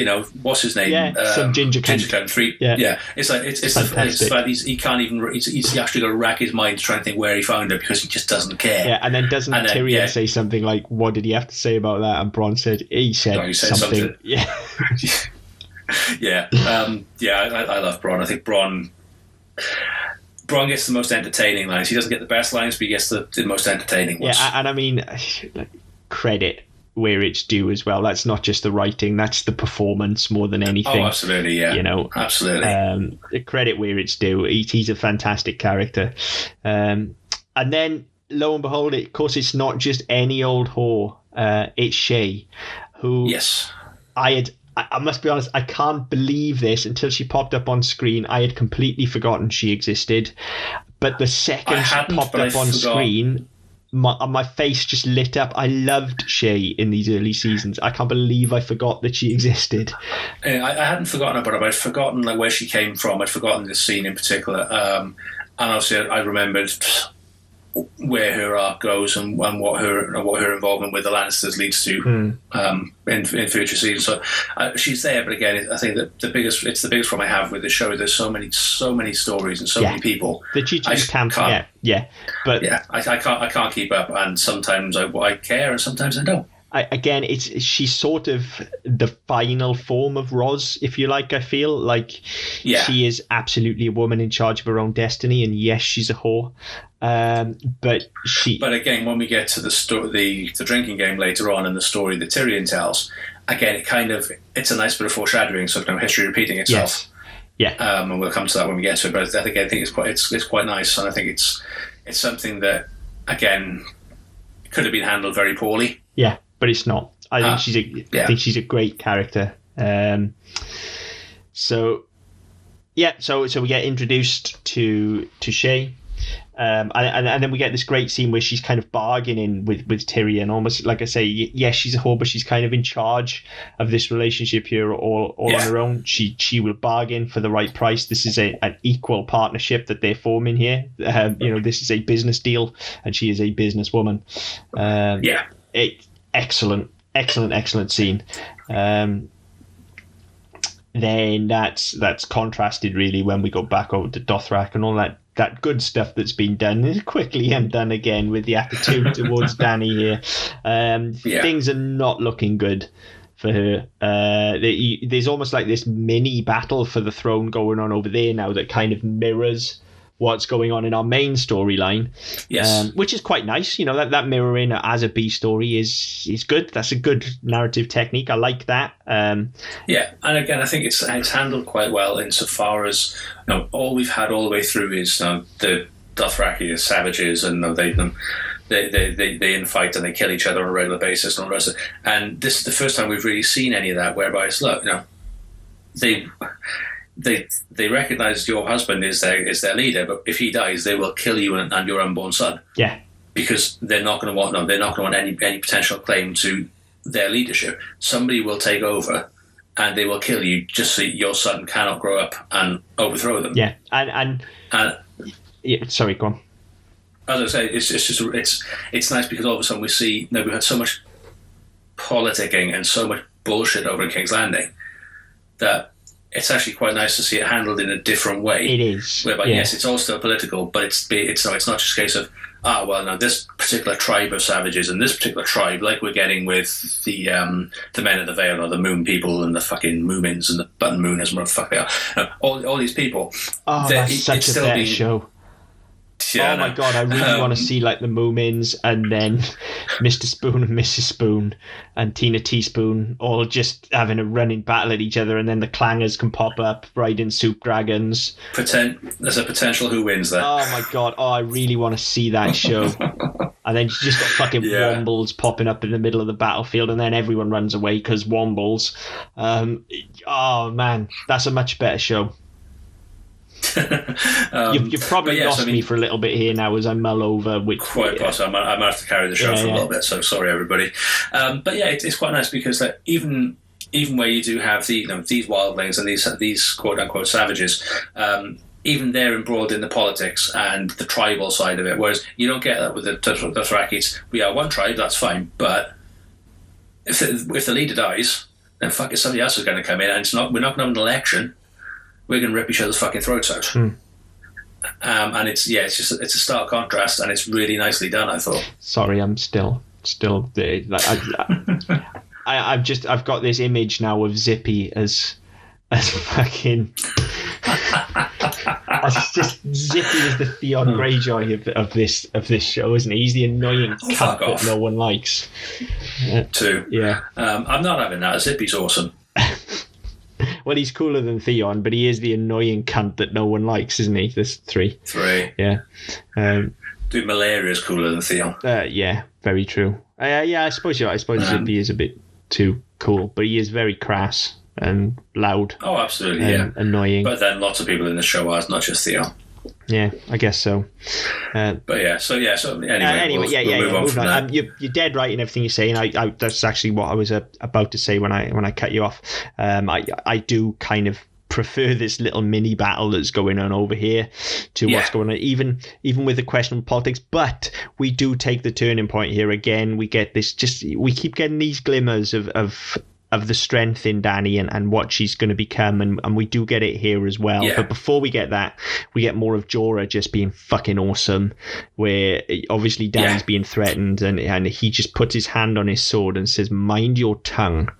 what's his name? Yeah, some ginger cunt. 3. Yeah. It's like it's the fact he can't even. He's actually got to rack his mind to try and think where he found her because he just doesn't care. Yeah, and then doesn't Tyrion say something like, "What did he have to say about that?" And Bronn said, "He said something." Yeah. Yeah. I love Bronn. I think Bronn gets the most entertaining lines. He doesn't get the best lines, but he gets the most entertaining ones. Yeah, and I mean, credit where it's due as well. That's not just the writing; that's the performance more than anything. Oh, absolutely, yeah. Absolutely. Credit where it's due. He's a fantastic character. And then, lo and behold, of course, it's not just any old whore. It's Shay, who I must be honest, I can't believe this until she popped up on screen. I had completely forgotten she existed. But the second she popped up on screen, my face just lit up. I loved Shay in these early seasons. I can't believe I forgot that she existed. I hadn't forgotten about her, but I'd forgotten where she came from. I'd forgotten this scene in particular. And obviously I remembered where her arc goes and what her involvement with the Lannisters leads to in future seasons. So she's there, but again, I think that the biggest problem I have with the show. There's so many stories and so many people that you just can't forget. But I can't keep up, and sometimes I care, and sometimes I don't. She's sort of the final form of Roz, if you like. I feel like she is absolutely a woman in charge of her own destiny, and yes, she's a whore. But again, when we get to the drinking game later on, and the story that Tyrion tells, again, it's a nice bit of foreshadowing, sort of history repeating itself. Yes. Yeah. And we'll come to that when we get to it. But I think it's quite nice, and I think it's something that again could have been handled very poorly. Yeah. But it's not. I think she's a great character. So we get introduced to Shay, and then we get this great scene where she's kind of bargaining with Tyrion, almost like I say, yes, she's a whore, but she's kind of in charge of this relationship here, all on her own. She will bargain for the right price. This is an equal partnership that they're forming here. This is a business deal, and she is a businesswoman. Excellent scene. Then that's contrasted really when we go back over to Dothrak and all that good stuff that's been done is quickly undone again with the attitude towards Dany here. Things are not looking good for her. There's almost like this mini battle for the throne going on over there now that kind of mirrors what's going on in our main storyline, which is quite nice. That mirroring as a B story is good. That's a good narrative technique. I like that. And again, I think it's handled quite well insofar as all we've had all the way through is the Dothraki as savages, and they infight and they kill each other on a regular basis and all the rest of it. And this is the first time we've really seen any of that, whereby it's they recognise your husband is their leader, but if he dies, they will kill you and your unborn son. Yeah, because they're not going to want any potential claim to their leadership. Somebody will take over, and they will kill you just so your son cannot grow up and overthrow them. Yeah, and sorry, go on. As I say, it's nice because all of a sudden we see we've had so much politicking and so much bullshit over in King's Landing that it's actually quite nice to see it handled in a different way. It is. Whereby, yes, it's all still political, but it's not just a case of, this particular tribe of savages and this particular tribe, like we're getting with the men of the Vale, or the Moon people and the fucking Moomins and the Button Mooners, whatever the fuck they are. All these people. Oh, that's such a better show. Yeah, oh my god, I really want to see like the Moomins and then Mr. Spoon and Mrs. Spoon and Tina Teaspoon all just having a running battle at each other, and then the clangers can pop up riding soup dragons. There's a potential who wins there. Oh my god, I really want to see that show. And then you just got fucking Wombles popping up in the middle of the battlefield, and then everyone runs away because Wombles. Oh man, that's a much better show. You've probably lost me for a little bit here now as I mull over which quite possible. I might have to carry the show for a little bit, so sorry everybody. But yeah, it's quite nice because even where you do have these wildlings and these quote unquote savages, even they're embroiled in the politics and the tribal side of it, whereas you don't get that with the Dothrakis. We are one tribe, that's fine, but if the leader dies, then fuck it, somebody else is going to come in, and we're not going to have an election. We're going to rip each other's fucking throats out. And it's a stark contrast, and it's really nicely done, I thought. Sorry, I'm still there. Like, I've got this image now of Zippy as fucking. It's just Zippy is the Theon Greyjoy of this show, isn't he? He's the annoying cunt that no one likes. Two. Yeah. I'm not having that. Zippy's awesome. Well, he's cooler than Theon, but he is the annoying cunt that no one likes, isn't he? There's three. Yeah. Dude, Malaria is cooler than Theon. Yeah, very true. I suppose Zippy is a bit too cool, but he is very crass and loud. Oh, absolutely, yeah. Annoying. But then lots of people in the show are, not just Theon. Yeah, I guess so. But anyway, we'll move on from that. You're dead right in everything you're saying. That's actually what I was about to say when I cut you off. I do kind of prefer this little mini battle that's going on over here to what's going on, even with the question of politics. But we do take the turning point here again. We get this. We keep getting these glimmers of the strength in Dany and what she's going to become, and we do get it here as well. But before we get that, we get more of Jorah just being fucking awesome, where obviously Dany's being threatened, and he just puts his hand on his sword and says, "Mind your tongue."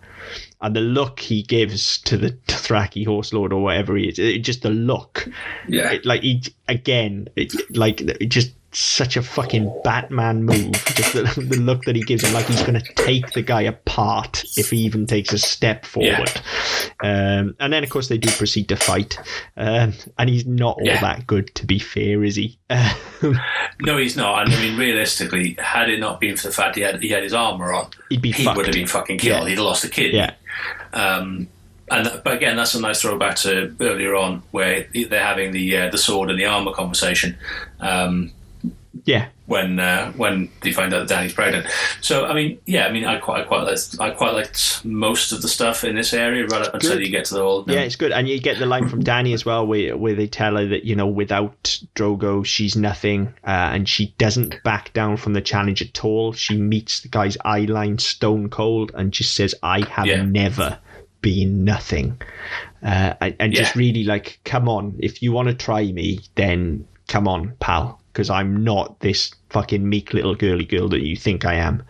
And the look he gives to the Dothraki Horse Lord or whatever he is, just the look. Yeah. Just such a fucking Batman move. Just the look that he gives him, like he's going to take the guy apart if he even takes a step forward. And then, of course, they do proceed to fight. And he's not all that good, to be fair, is he? No, he's not. And I mean, realistically, had it not been for the fact he had his armour on, he would have been fucking killed. He'd have lost a kidney. Yeah. But again, that's a nice throwback to earlier on, where they're having the sword and the armour conversation. When they find out that Dany's pregnant. So I quite liked most of the stuff in this area right up until you get to the whole. Yeah, it's good, and you get the line from Dany as well, where they tell her that without Drogo she's nothing, and she doesn't back down from the challenge at all. She meets the guy's eye line stone cold and just says, "I have never been nothing," and just really like, come on, if you want to try me, then come on, pal. Because I'm not this fucking meek little girly girl that you think I am.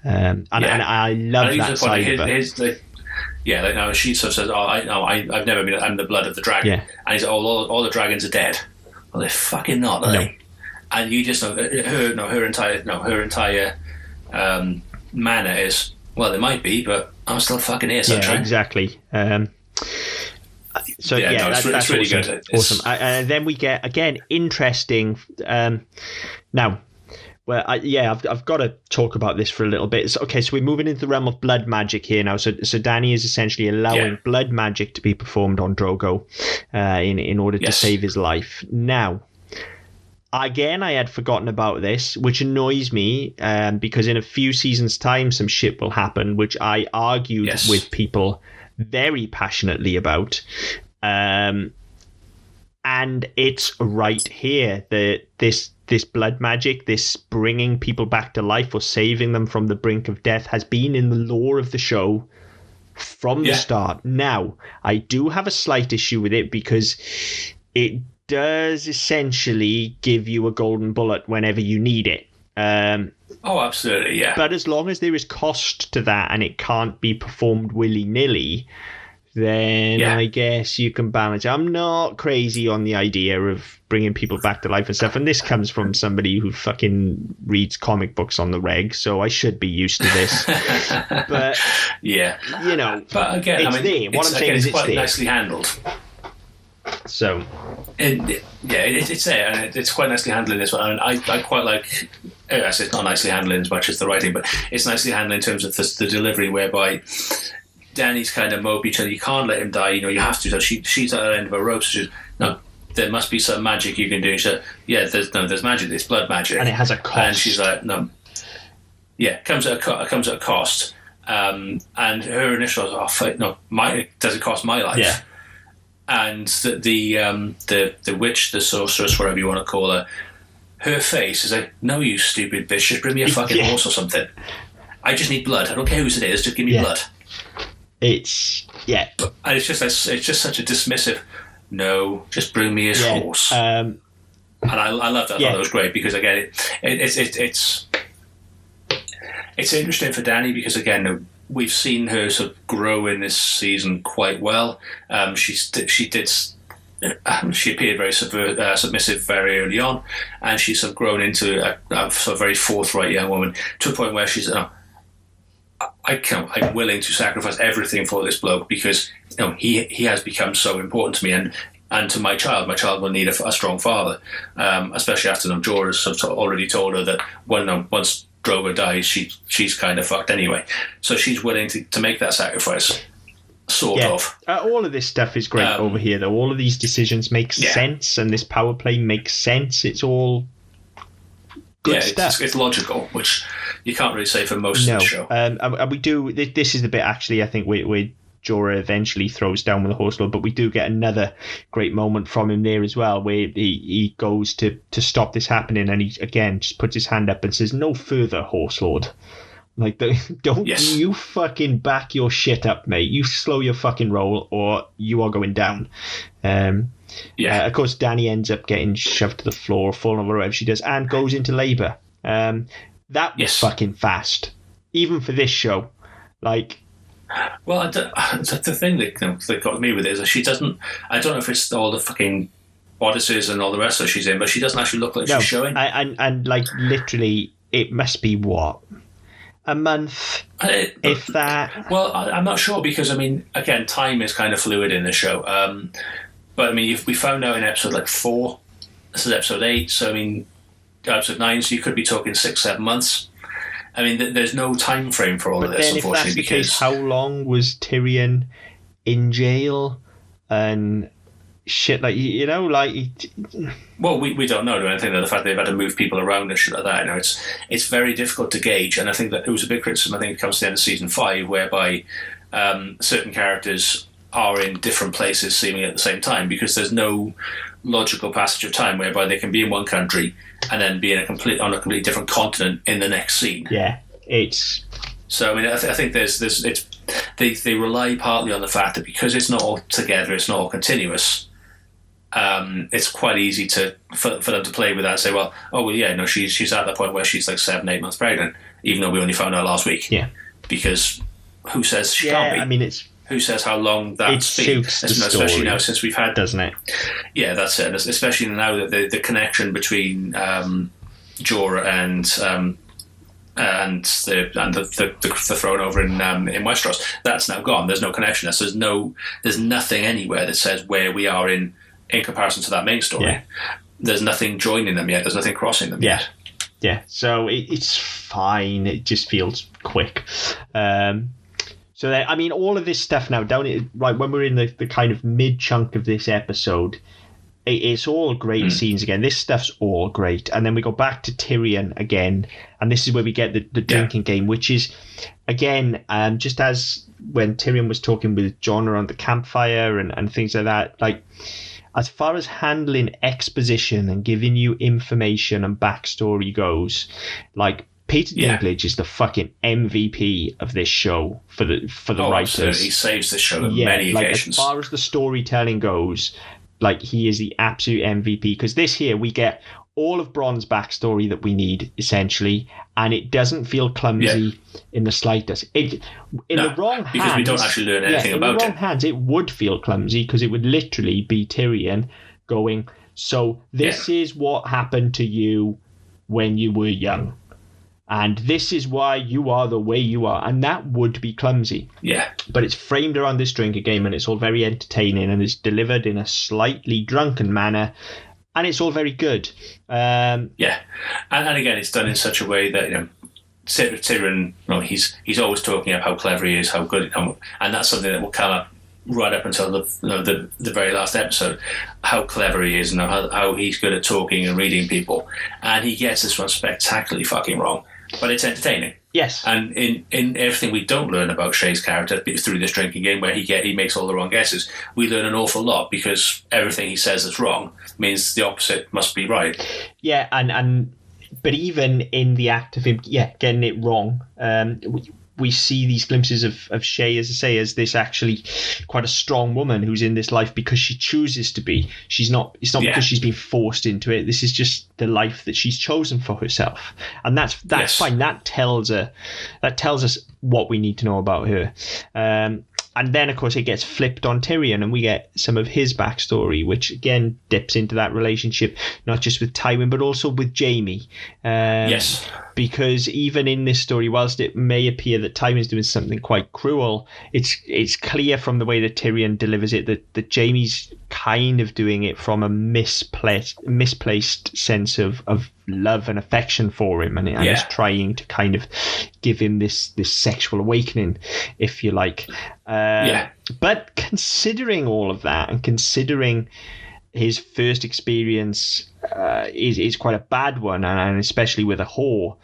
And I love that side of her. Now she sort of says, I've never been, I'm the blood of the dragon. Yeah. And he's like, all the dragons are dead. Well, they're fucking not, are they? And you just know, her entire manner is, well, they might be, but I'm still fucking here, sunshine. Yeah, exactly. So that's really awesome. good. Awesome. And then we get, again, interesting. Now, I've got to talk about this for a little bit. So we're moving into the realm of blood magic here now. So Dany is essentially allowing blood magic to be performed on Drogo in order to save his life. Now, again, I had forgotten about this, which annoys me because in a few seasons' time, some shit will happen, which I argued with people very passionately about, and it's right here that this blood magic, this bringing people back to life or saving them from the brink of death, has been in the lore of the show from the start. Now, I do have a slight issue with it because it does essentially give you a golden bullet whenever you need it. Oh, absolutely, yeah. But as long as there is cost to that and it can't be performed willy-nilly, then I guess you can balance. I'm not crazy on the idea of bringing people back to life and stuff, and this comes from somebody who fucking reads comic books on the reg, so I should be used to this. But, but again, it's there. What I'm saying is it's quite there. Nicely handled. So, it's there, and it's quite nicely handled in this one. I quite like. It's not nicely handled as much as the writing, but it's nicely handled in terms of the delivery, whereby Dany's kind of mopey, you can't let him die. You have to. So she's at the end of her rope. So no, there must be some magic you can do. So there's magic. It's blood magic, and it has a cost. And she's like, no, it comes at a cost. And her initial, does it cost my life? Yeah. And the witch, the sorceress, whatever you want to call her face is like, no, you stupid bitch, just bring me a fucking horse or something. I just need blood. I don't care whose it is. Just give me blood. And it's just such a dismissive. No, just bring me his horse. And I love that. I thought that was great because again, it's interesting for Dany because again, we've seen her sort of grow in this season quite well. She appeared very submissive very early on, and she's sort of grown into a sort of very forthright young woman to a point where she's, I'm willing to sacrifice everything for this bloke because he has become so important to me and to my child. My child will need a strong father, especially after Jorah has sort of already told her that once Drogo dies, she's kind of fucked anyway. So she's willing to make that sacrifice. Sort of. All of this stuff is great over here, though. All of these decisions make sense, and this power play makes sense. It's all good stuff. It's logical, which you can't really say for most of the show. And we do. This is the bit actually. I think where Jorah eventually throws down with the Horse Lord, but we do get another great moment from him there as well, where he goes to stop this happening, and he again just puts his hand up and says, "No further, Horse Lord." Like, don't you fucking back your shit up, mate. You slow your fucking roll or you are going down. Of course, Dany ends up getting shoved to the floor, falling over whatever she does, and goes into labour. That was fucking fast. Even for this show. Like... Well, the thing that got me with it is that she doesn't... I don't know if it's all the fucking bodices and all the rest that she's in, but she doesn't actually look like she's showing. And like, literally, it must be what? A month, if that. Well, I'm not sure because, I mean, again, time is kind of fluid in the show. But, I mean, we found out in episode 4, this is episode 8, so, I mean, episode 9, so you could be talking 6-7 months. I mean, there's no time frame for all of this, unfortunately. If that's the case, how long was Tyrion in jail and shit, like, well, we don't know. I think that the fact they've had to move people around and shit like that, it's very difficult to gauge. And I think that it was a big criticism. I think it comes to the end of season 5, whereby certain characters are in different places seemingly at the same time because there's no logical passage of time whereby they can be in one country and then be on a completely different continent in the next scene. Yeah, it's. So I mean, I think they rely partly on the fact that because it's not all together, it's not all continuous. It's quite easy for them to play with that and say, she's at the point where she's like 7-8 months pregnant, even though we only found out last week. Yeah. Because who says she can't be? I mean, it's... Who says how long that's been? Especially now since we've had... Doesn't it? Yeah, that's it. Especially now that the connection between Jorah and the throne over in Westeros, that's now gone. There's no connection. There's nothing anywhere that says where we are in comparison to that main story. Yeah. There's nothing joining them yet. There's nothing crossing them yet. Yeah. So it's fine. It just feels quick. So that, I mean, all of this stuff now right when we're in the kind of mid chunk of this episode, it's all great scenes again. This stuff's all great, and then we go back to Tyrion again, and this is where we get the drinking game, which is again just as when Tyrion was talking with Jon around the campfire and things like that. Like, as far as handling exposition and giving you information and backstory goes, like, Peter Dinklage is the fucking MVP of this show for the writers. Absolutely. He saves the show on many occasions. As far as the storytelling goes, like, he is the absolute MVP, because this here we get all of Bronn's backstory that we need, essentially, and it doesn't feel clumsy in the slightest. The wrong hands, because we don't actually learn anything about it. In the wrong hands, it would feel clumsy, because it would literally be Tyrion going, so this is what happened to you when you were young. And this is why you are the way you are. And that would be clumsy. Yeah. But it's framed around this drinking game, and it's all very entertaining, and it's delivered in a slightly drunken manner, and it's all very good. And again, it's done in such a way that, Tyrion, he's always talking about how clever he is, how good, and that's something that will come up right up until the very last episode, how clever he is and how he's good at talking and reading people. And he gets this one spectacularly fucking wrong. But it's entertaining. Yes. And in everything we don't learn about Shay's character through this drinking game, where he makes all the wrong guesses, we learn an awful lot, because everything he says that's wrong means the opposite must be right. Yeah, and But even in the act of him, getting it wrong, we see these glimpses of Shay, as I say, as this actually quite a strong woman who's in this life because she chooses to be. It's not because she's been forced into it. This is just the life that she's chosen for herself. And that's fine. That tells us what we need to know about her. And then, of course, it gets flipped on Tyrion, and we get some of his backstory, which, again, dips into that relationship, not just with Tywin, but also with Jaime. Yes. Because even in this story, whilst it may appear that Tywin's doing something quite cruel, it's clear from the way that Tyrion delivers it that Jaime's kind of doing it from a misplaced sense of love and affection for him, and is trying to kind of give him this sexual awakening, if you like. But considering all of that, and considering his first experience is quite a bad one, and especially with a whore,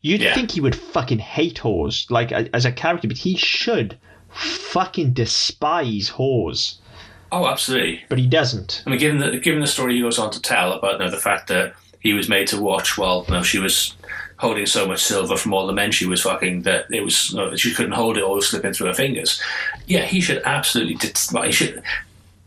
you'd think he would fucking hate whores, like as a character, but he should fucking despise whores. Oh, absolutely. But he doesn't. I mean, given the story he goes on to tell about the fact that he was made to watch while she was holding so much silver from all the men she was fucking that it was she couldn't hold it or slipping through her fingers. Yeah, he should absolutely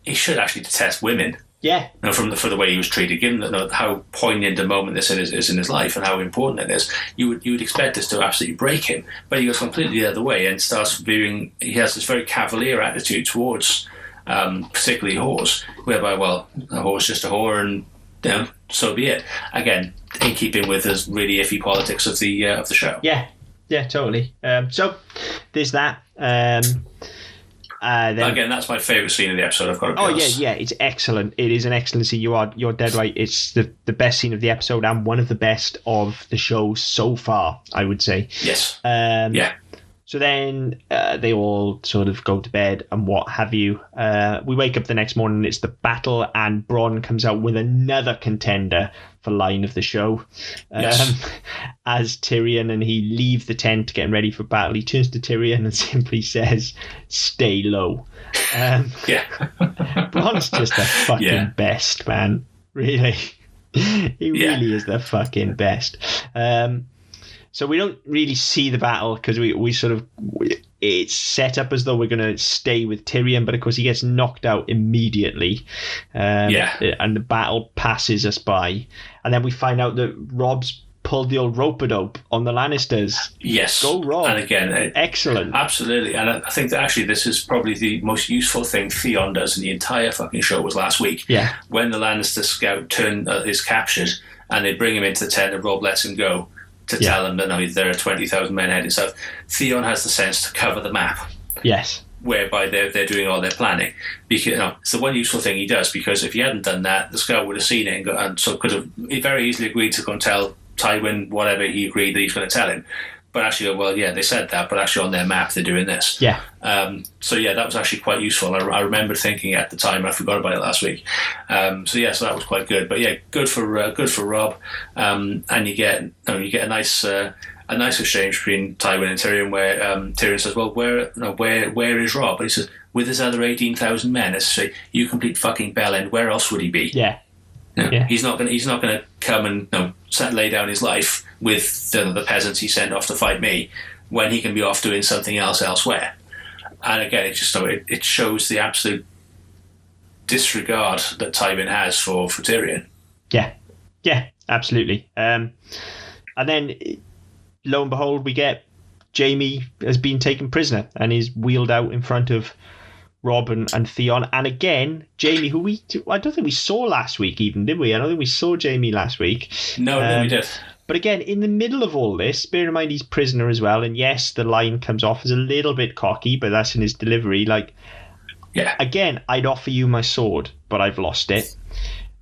he should actually detest women. Yeah, for the way he was treated, given how poignant a moment this is in his life and how important it is, you would expect this to absolutely break him. But he goes completely the other way and starts viewing. He has this very cavalier attitude towards, particularly whores, whereby, well, a whore's just a whore, and so be it. Again, in keeping with his really iffy politics of the show. Yeah, totally. So there's that. Then, again, that's my favourite scene of the episode, I've got to be honest. It's excellent. It is an excellent scene. You're dead right. It's the best scene of the episode and one of the best of the show so far, I would say. Yes. So then they all sort of go to bed and what have you. We wake up the next morning, it's the battle, and Bronn comes out with another contender for line of the show. As Tyrion and he leave the tent getting ready for battle, he turns to Tyrion and simply says, "Stay low." Bronn's just the fucking best, man. Really. He really is the fucking best. So we don't really see the battle because we sort of it's set up as though we're going to stay with Tyrion, but of course he gets knocked out immediately. And the battle passes us by, and then we find out that Rob's pulled the old rope-a-dope on the Lannisters. Yes, go Rob. And again, excellent, absolutely. And I think that actually this is probably the most useful thing Theon does in the entire fucking show was last week. Yeah, when the Lannister scout is captured and they bring him into the tent and Rob lets him go to tell them that there are 20,000 men heading south. Theon has the sense to cover the map. Yes. Whereby they're doing all their planning. Because it's the one useful thing he does, because if he hadn't done that, the scout would have seen it and so could have very easily agreed to go and tell Tywin whatever he agreed that he's going to tell him. But actually, they said that, but actually on their map they're doing this. Yeah. That was actually quite useful. I remember thinking at the time, I forgot about it last week. So that was quite good. But good for Rob. And you get a nice exchange between Tywin and Tyrion, where Tyrion says, "Well, where is Rob?" And he says, "With his other 18,000 men." As to say, "You complete fucking bellend. Where else would he be?" Yeah. He's not going to come and lay down his life with the peasants he sent off to fight me when he can be off doing something else elsewhere. And again, it shows the absolute disregard that Tywin has for Tyrion. Yeah, absolutely. And then, lo and behold, we get Jaime has been taken prisoner and is wheeled out in front of Rob and Theon. And again, Jaime, who I don't think we saw last week even, did we? I don't think we saw Jaime last week. No, we did. But again, in the middle of all this, bear in mind he's prisoner as well, and yes, the line comes off as a little bit cocky, but that's in his delivery. Again, I'd offer you my sword, but I've lost it.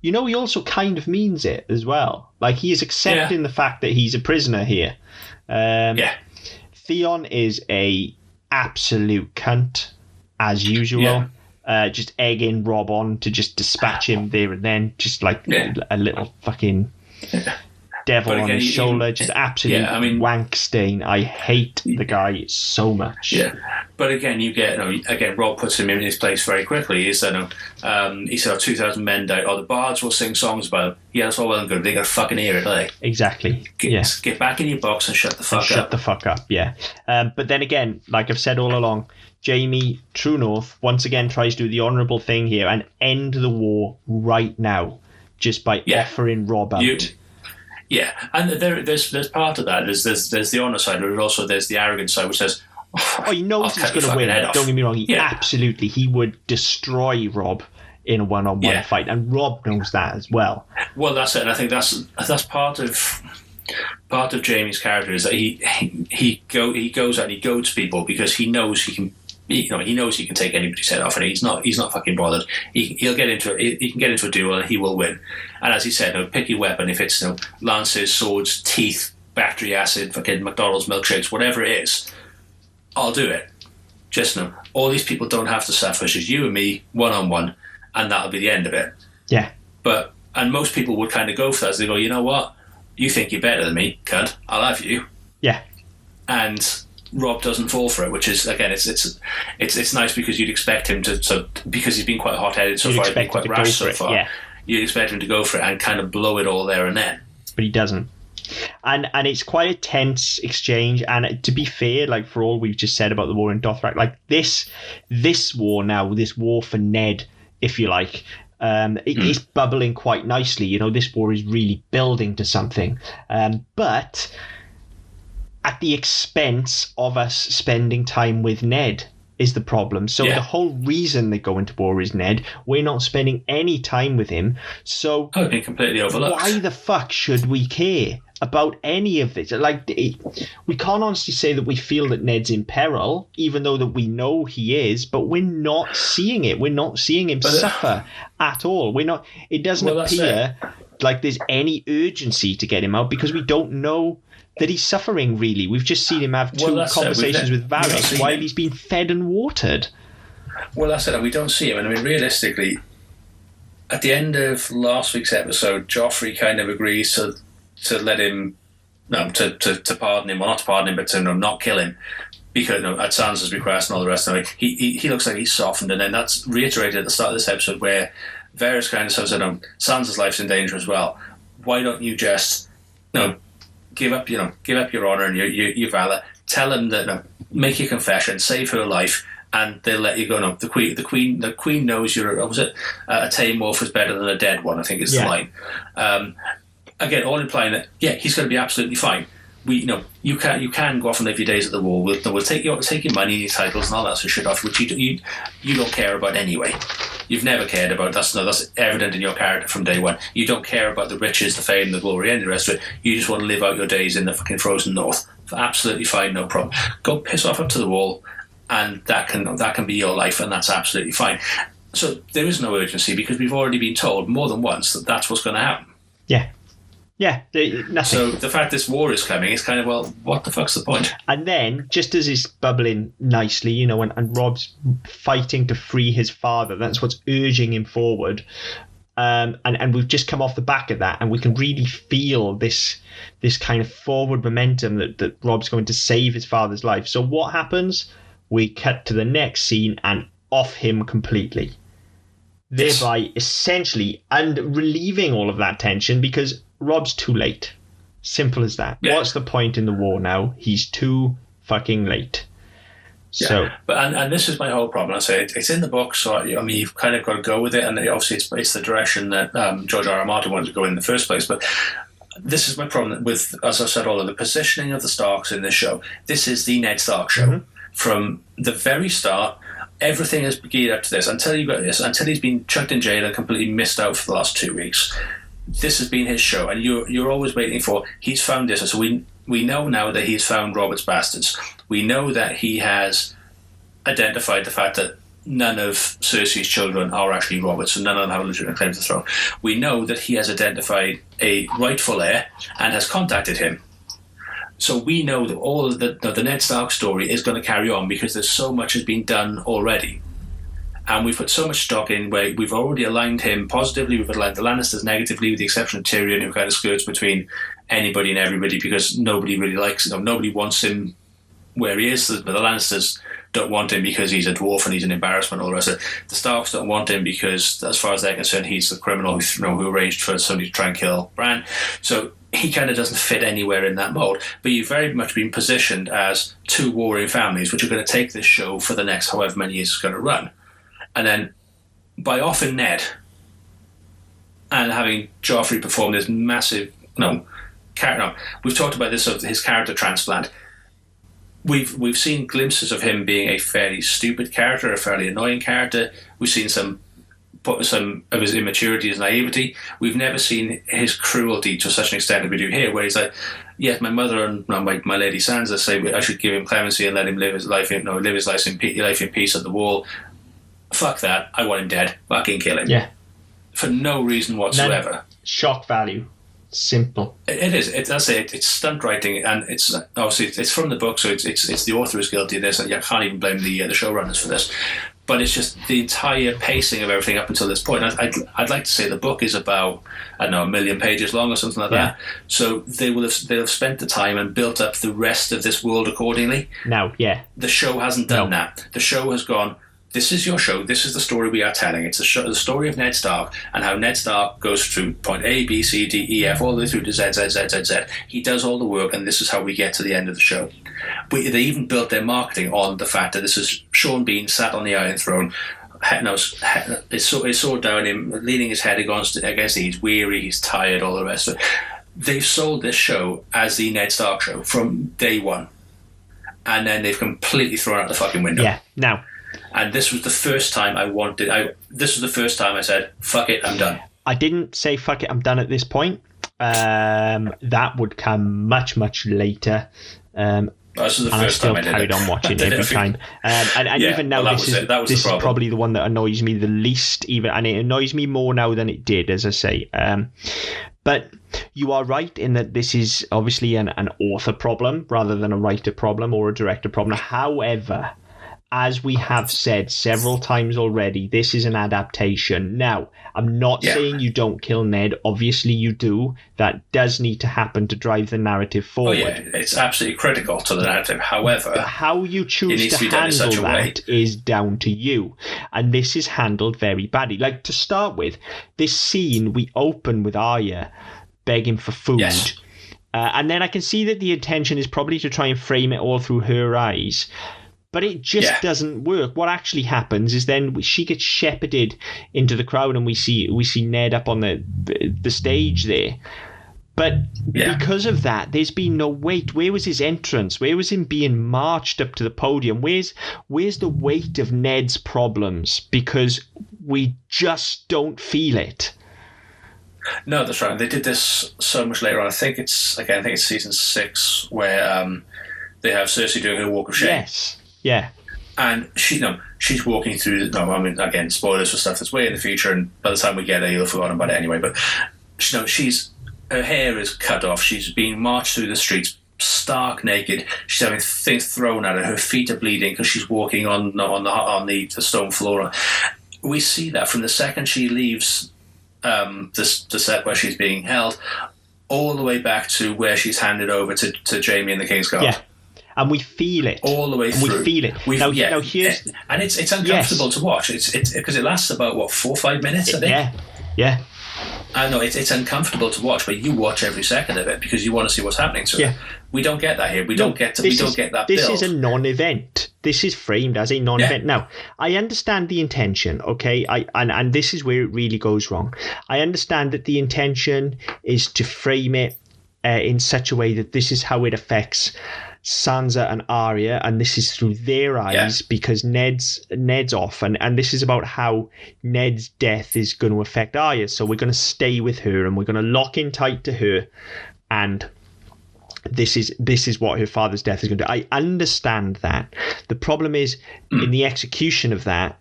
He also kind of means it as well. He is accepting the fact that he's a prisoner here. Theon is a absolute cunt, as usual. Just egging Rob on to just dispatch him there and then, just a little fucking... devil on his shoulder, just absolute wank stain. I hate the guy so much. Yeah, but again, you get Rob puts him in his place very quickly. He said, he said, 2,000 men died. The bards will sing songs about it. Yeah, that's all well and good. They got to fucking hear it, don't they? Exactly. Get back in your box and shut the fuck up. Shut the fuck up. Yeah. But then again, like I've said all along, Jaime True North once again tries to do the honourable thing here and end the war right now, just by offering Rob out. And there's part of that. There's the honour side, but also there's the arrogant side, which says, he knows he's going to win. Don't get me wrong. He would destroy Rob in a one-on-one fight, and Rob knows that as well. Well, that's it. And I think that's part of Jaime's character is that he goes out and he goads people because he knows he can. He knows he can take anybody's head off, and he's not fucking bothered. He'll get into it. He can get into a duel, and he will win. And as he said, pick your weapon. If it's lances, swords, teeth, battery acid, fucking McDonald's milkshakes, whatever it is, I'll do it. Just all these people don't have to suffer. It's just you and me, one on one, and that'll be the end of it. Yeah. And most people would kind of go for that. So they go, you know what? You think you're better than me, cunt? I'll have you. Yeah. And Rob doesn't fall for it, which is again, it's nice because you'd expect him to. So because he's been quite hot-headed so far, he's been quite rash so far. Yeah. You'd expect him to go for it and kind of blow it all there and then. But he doesn't. And it's quite a tense exchange. And to be fair, like for all we've just said about the war in Dothrak, like this war now, this war for Ned, if you like, it is bubbling quite nicely. This war is really building to something. But at the expense of us spending time with Ned is the problem. So the whole reason they go into war is Ned. We're not spending any time with him. So I've been completely overlooked. Why the fuck should we care about any of this? Like, we can't honestly say that we feel that Ned's in peril, even though that we know he is, but we're not seeing it. We're not seeing him suffer at all. We're not. It doesn't appear like there's any urgency to get him out because we don't know that he's suffering, really. We've just seen him have two conversations with Varys while he's been fed and watered. Well, that's it. We don't see him. And I mean, realistically, at the end of last week's episode, Joffrey kind of agrees to let him, to pardon him, well, not to pardon him, but to not kill him, because at Sansa's request and all the rest of it. He looks like he's softened, and then that's reiterated at the start of this episode where Varys kind of says, Sansa's life's in danger as well. Why don't you just, give up your honour and your valor. Tell him that make your confession, save her life, and they'll let you go. No, the queen knows you're. Was it a tame wolf is better than a dead one? I think is the line. Again, all implying that he's going to be absolutely fine. You can go off and live your days at the wall. We'll take your money, your titles, and all that sort of shit off, which you don't care about anyway. You've never cared about. That's evident in your character from day one. You don't care about the riches, the fame, the glory, and the rest of it. You just want to live out your days in the fucking frozen north. Absolutely fine, no problem. Go piss off up to the wall, and that can be your life, and that's absolutely fine. So there is no urgency because we've already been told more than once that that's what's going to happen. Yeah. Yeah, nothing. So the fact this war is coming is kind of, well, what the fuck's the point? And then, just as it's bubbling nicely, and Rob's fighting to free his father, that's what's urging him forward. And we've just come off the back of that, and we can really feel this kind of forward momentum that Rob's going to save his father's life. So what happens? We cut to the next scene and off him completely. Thereby, essentially, and relieving all of that tension because Rob's too late. Simple as that. Yeah. What's the point in the war now? He's too fucking late. Yeah. So, but and this is my whole problem. I say it's in the book, so I mean you've kind of got to go with it, and obviously it's the direction that George R. R. Martin wanted to go in the first place. But this is my problem with, as I said, all of the positioning of the Starks in this show. This is the Ned Stark show from the very start. Everything is geared up to this until he's been chucked in jail and completely missed out for the last 2 weeks. This has been his show, and you're always waiting for he's found this. So we know now that he's found Robert's bastards. We know that he has identified the fact that none of Cersei's children are actually Robert's, so none of them have a legitimate claim to the throne. We know that he has identified a rightful heir and has contacted him. So we know that all of the Ned Stark story is going to carry on because there's so much has been done already. And we've put so much stock in where we've already aligned him positively, we've aligned the Lannisters negatively, with the exception of Tyrion, who kind of skirts between anybody and everybody because nobody really likes him. Nobody wants him where he is. But the Lannisters don't want him because he's a dwarf and he's an embarrassment. All the rest of it. The Starks don't want him because, as far as they're concerned, he's the criminal who arranged for somebody to try and kill Bran. So he kind of doesn't fit anywhere in that mold. But you've very much been positioned as two warring families, which are going to take this show for the next however many years it's going to run. And then by offing Ned and having Joffrey perform this massive we've talked about this of his character transplant. We've seen glimpses of him being a fairly stupid character, a fairly annoying character. We've seen some of his immaturity, his naivety. We've never seen his cruelty to such an extent that we do here, where he's like, yes, my mother and my lady Sansa say I should give him clemency and let him live his life in peace at the Wall. Fuck that. I want him dead. Fucking kill him. Yeah. For no reason whatsoever. Then, shock value. Simple. It is. It's stunt writing, and it's obviously it's from the book, so it's the author is guilty of this, and you can't even blame the showrunners for this. But it's just the entire pacing of everything up until this point. I'd like to say the book is about, I don't know, 1 million pages long or something like that. So they'll have spent the time and built up the rest of this world accordingly. No, yeah. The show hasn't done that. The show has gone, this is your show, this is the story we are telling. It's the story of Ned Stark and how Ned Stark goes through point A, B, C, D, E, F, all the way through to Z, Z, Z, Z, Z. He does all the work, and this is how we get to the end of the show. But they even built their marketing on the fact that this is Sean Bean sat on the Iron Throne, his sword down him, leaning his head against it. He's weary, he's tired, all the rest of it. They've sold this show as the Ned Stark show from day one. And then they've completely thrown out the fucking window. Yeah, now... And this was the first time this was the first time I said, fuck it, I'm done. I didn't say fuck it, I'm done at this point. That would come much, much later. This was the first time I did it. I still carried on watching every time. And even now, this is probably the one that annoys me the least, and it annoys me more now than it did, as I say. But you are right in that this is obviously an author problem rather than a writer problem or a director problem. However, as we have said several times already, this is an adaptation. Now, I'm not saying you don't kill Ned. Obviously, you do. That does need to happen to drive the narrative forward. Oh, yeah. It's absolutely critical to the narrative. However, but how you choose to handle that is down to you. And this is handled very badly. Like, to start with, this scene, we open with Arya begging for food. Yes. And then I can see that the intention is probably to try and frame it all through her eyes. But it just doesn't work. What actually happens is then she gets shepherded into the crowd, and we see Ned up on the stage there. But because of that, there's been no weight. Where was his entrance? Where was him being marched up to the podium? Where's the weight of Ned's problems? Because we just don't feel it. No, that's right. They did this so much later on. I think it's season 6 where they have Cersei doing her walk of shame. Yes. Yeah. And she's walking through. Again, spoilers for stuff that's way in the future, and by the time we get there, you'll have forgotten about it anyway. But her hair is cut off. She's being marched through the streets, stark naked. She's having things thrown at her. Her feet are bleeding because she's walking on the stone floor. We see that from the second she leaves the set where she's being held, all the way back to where she's handed over to Jaime and the Kingsguard. Yeah. And we feel it all the way through. We feel it. Now here's, and it's uncomfortable to watch. It's because it lasts about 4 or 5 minutes. I think. Yeah. I know it's uncomfortable to watch, but you watch every second of it because you want to see what's happening to it. We don't get that here. We don't get that. This is a non-event. This is framed as a non-event. Now, I understand the intention. Okay, and this is where it really goes wrong. I understand that the intention is to frame it in such a way that this is how it affects Sansa and Arya, and this is through their eyes because Ned's off, and this is about how Ned's death is going to affect Arya. So we're going to stay with her, and we're going to lock in tight to her, and this is what her father's death is going to do. I understand that. The problem is in the execution of that,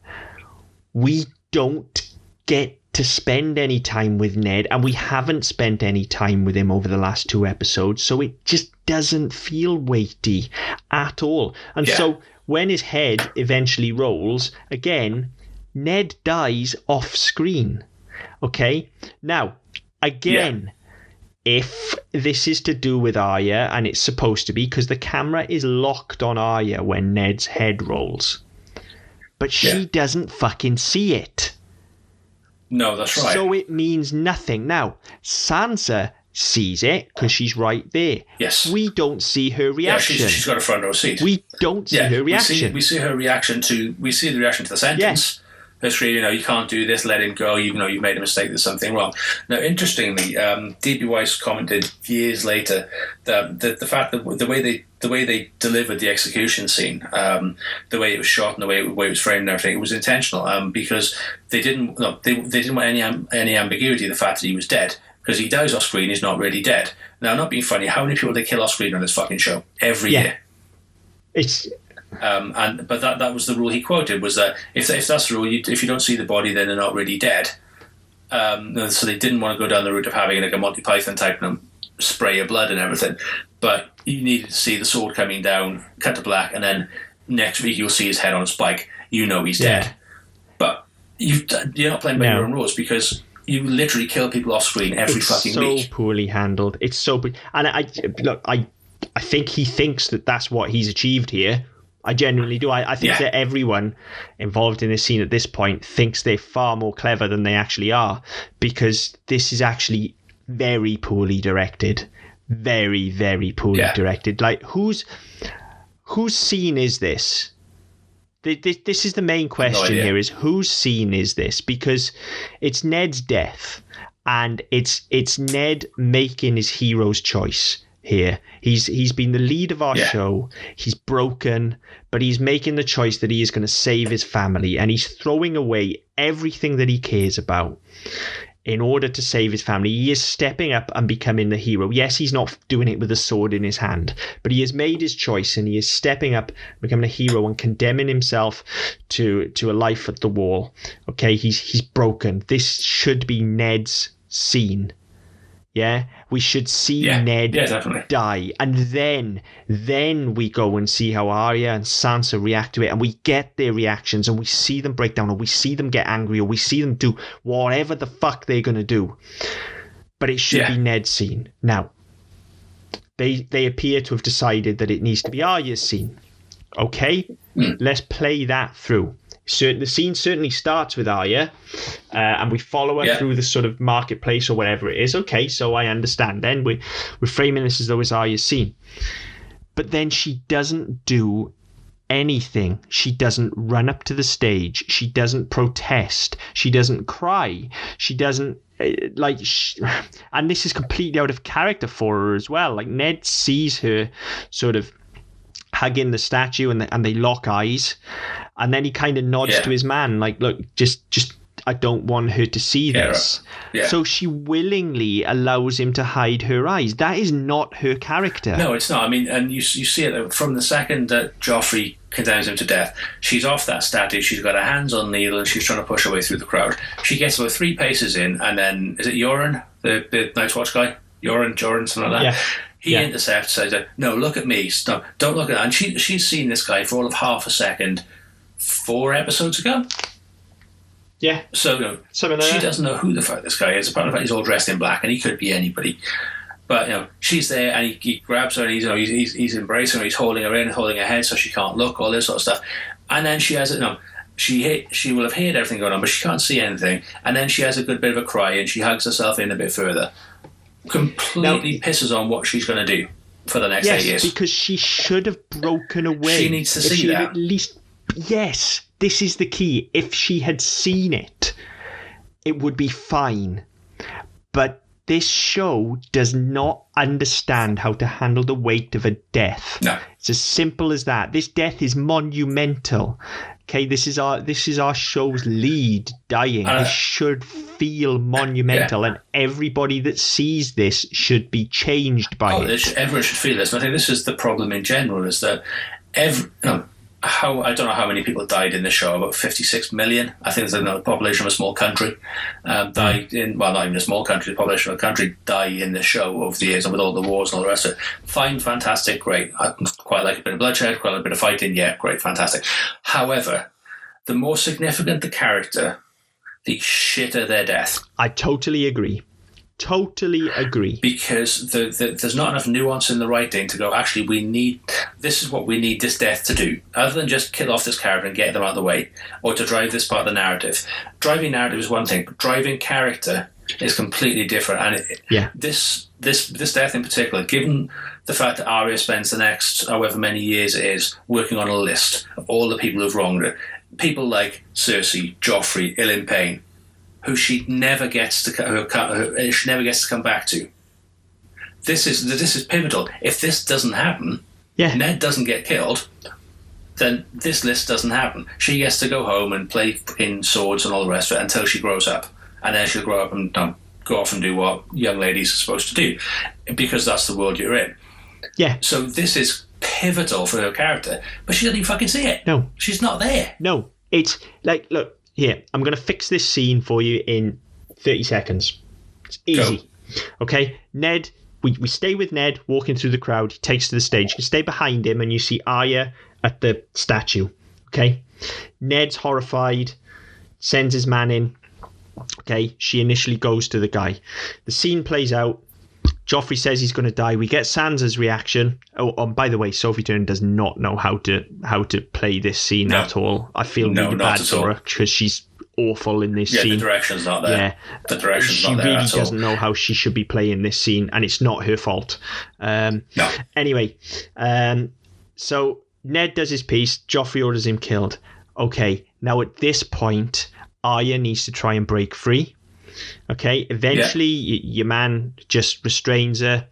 we don't get to spend any time with Ned, and we haven't spent any time with him over the last 2 episodes, so it just doesn't feel weighty at all. And so when his head eventually rolls, again, Ned dies off screen. Okay? Now, again, if this is to do with Arya, and it's supposed to be, because the camera is locked on Arya when Ned's head rolls. But she doesn't fucking see it. No, that's right. So it means nothing. Now, Sansa sees it because she's right there. Yes. We don't see her reaction. Yeah, she's got a front row seat. We don't see her reaction. We see her reaction to. We see the reaction to the sentence. Her screaming, you can't do this. Let him go. You've made a mistake. There's something wrong. Now, interestingly, D.B. Weiss commented years later that the fact that the way they delivered the execution scene, the way it was shot and the way it was framed and everything, it was intentional because they didn't want any ambiguity in the fact that he was dead. Because he dies off screen, he's not really dead. Now, not being funny, how many people they kill off screen on this fucking show every year? It's but that was the rule he quoted, was that if that's the rule, if you don't see the body, then they're not really dead. So they didn't want to go down the route of having like a Monty Python type spray of blood and everything. But you needed to see the sword coming down, cut to black, and then next week you'll see his head on a spike. You know he's dead. But you're not playing by your own rules, because you literally kill people off screen every fucking week. It's so poorly handled. It's so... And I think he thinks that that's what he's achieved here. I genuinely do. I think that everyone involved in this scene at this point thinks they're far more clever than they actually are, because this is actually very poorly directed. Very, very poorly directed. Like, whose scene is this? This is the main question here, is whose scene is this? Because it's Ned's death, and it's Ned making his hero's choice here. He's been the lead of our show. He's broken, but he's making the choice that he is going to save his family, and he's throwing away everything that he cares about in order to save his family. He is stepping up and becoming the hero. Yes, he's not doing it with a sword in his hand, but he has made his choice, and he is stepping up, becoming a hero, and condemning himself to a life at the wall. Okay, he's broken. This should be Ned's scene. Yeah, we should see Ned die, and then we go and see how Arya and Sansa react to it, and we get their reactions, and we see them break down, or we see them get angry, or we see them do whatever the fuck they're going to do. But it should be Ned's scene. Now, they appear to have decided that it needs to be Arya's scene. Okay, let's play that through. The scene certainly starts with Arya, and we follow her through the sort of marketplace or whatever it is. Okay, so I understand. Then we're framing this as though it's Arya's scene. But then she doesn't do anything. She doesn't run up to the stage. She doesn't protest. She doesn't cry. She doesn't... and this is completely out of character for her as well. Like, Ned sees her sort of hugging the statue, and they lock eyes, and then he kind of nods to his man, like, look, just I don't want her to see this. So she willingly allows him to hide her eyes. That is not her character. No, it's not. I mean, and you see it from the second that Joffrey condemns him to death. She's off that statue. She's got her hands on the needle, and she's trying to push her way through the crowd. She gets about 3 paces in, and then, is it Yoren, the Night's Watch guy? Joran, something like that. Yeah. He intercepts, says, no, look at me. Stop. Don't look at that. And she's seen this guy for all of half a second 4 episodes ago. Yeah. So she doesn't know who the fuck this guy is. Apart from the fact he's all dressed in black, and he could be anybody. But she's there, and he grabs her, and he's embracing her. He's holding her in, holding her head so she can't look. All this sort of stuff. And then she has it. She will have heard everything going on, but she can't see anything. And then she has a good bit of a cry, and she hugs herself in a bit further. Completely pisses on what she's going to do for the next 8 years. Yes, because she should have broken away. She needs to see that. At least, yes, this is the key. If she had seen it, it would be fine. But this show does not understand how to handle the weight of a death. No. It's as simple as that. This death is monumental. Okay, this is our show's lead dying. This should feel monumental, and everybody that sees this should be changed by it. Everyone should feel this. And I think this is the problem in general, is that I don't know how many people died in the show, about 56 million. I think it's the population of a small country died in, well, not even a small country, the population of a country died in the show over the years, and with all the wars and all the rest of it. Fine, fantastic, great. I quite like a bit of bloodshed, quite like a bit of fighting, yeah, great, fantastic. However, the more significant the character, the shitter their death. I totally agree. Totally agree. Because there's not enough nuance in the writing to go, actually, this is what we need this death to do. Other than just kill off this character and get them out of the way, or to drive this part of the narrative. Driving narrative is one thing, but driving character is completely different. And this death in particular, given the fact that Arya spends the next however many years it is working on a list of all the people who've wronged her, people like Cersei, Joffrey, Ilyn Payne, who she never gets to come back to. This is pivotal. If this doesn't happen, Ned doesn't get killed, then this list doesn't happen. She gets to go home and play in swords and all the rest of it until she grows up, and then she'll grow up and go off and do what young ladies are supposed to do, because that's the world you're in. Yeah. So this is pivotal for her character, but she doesn't even fucking see it. No, she's not there. No, it's like, look. Here, I'm going to fix this scene for you in 30 seconds. It's easy. Go. Okay, Ned, we stay with Ned walking through the crowd. He takes to the stage. You stay behind him and you see Arya at the statue. Okay, Ned's horrified, sends his man in. Okay, she initially goes to the guy. The scene plays out. Joffrey says he's going to die. We get Sansa's reaction. Oh, by the way, Sophie Turner does not know how to play this scene at all. I feel really bad for her because she's awful in this scene. Yeah, the direction's not there. Yeah, the direction's she not there. She really at all. doesn't know how she should be playing this scene, and it's not her fault. No. Anyway, so Ned does his piece. Joffrey orders him killed. Okay, now at this point, Arya needs to try and break free. Okay, eventually your man just restrains her.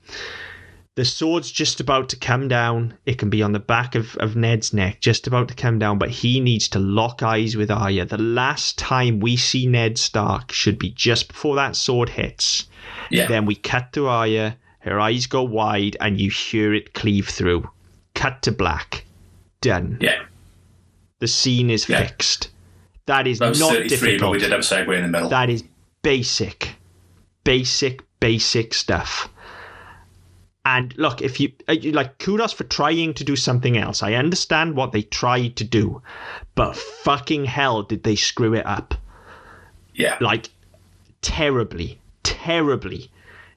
The sword's just about to come down. It can be on the back of Ned's neck, just about to come down, but he needs to lock eyes with Arya. The last time we see Ned Stark should be just before that sword hits. Yeah. Then we cut to Arya, her eyes go wide, and you hear it cleave through. Cut to black. Done. Yeah. The scene is fixed. That is not 33, difficult. But we did have a segue in the middle. That is basic stuff. And look, if you like, kudos for trying to do something else. I understand what they tried to do, but fucking hell did they screw it up. Yeah. Like, terribly.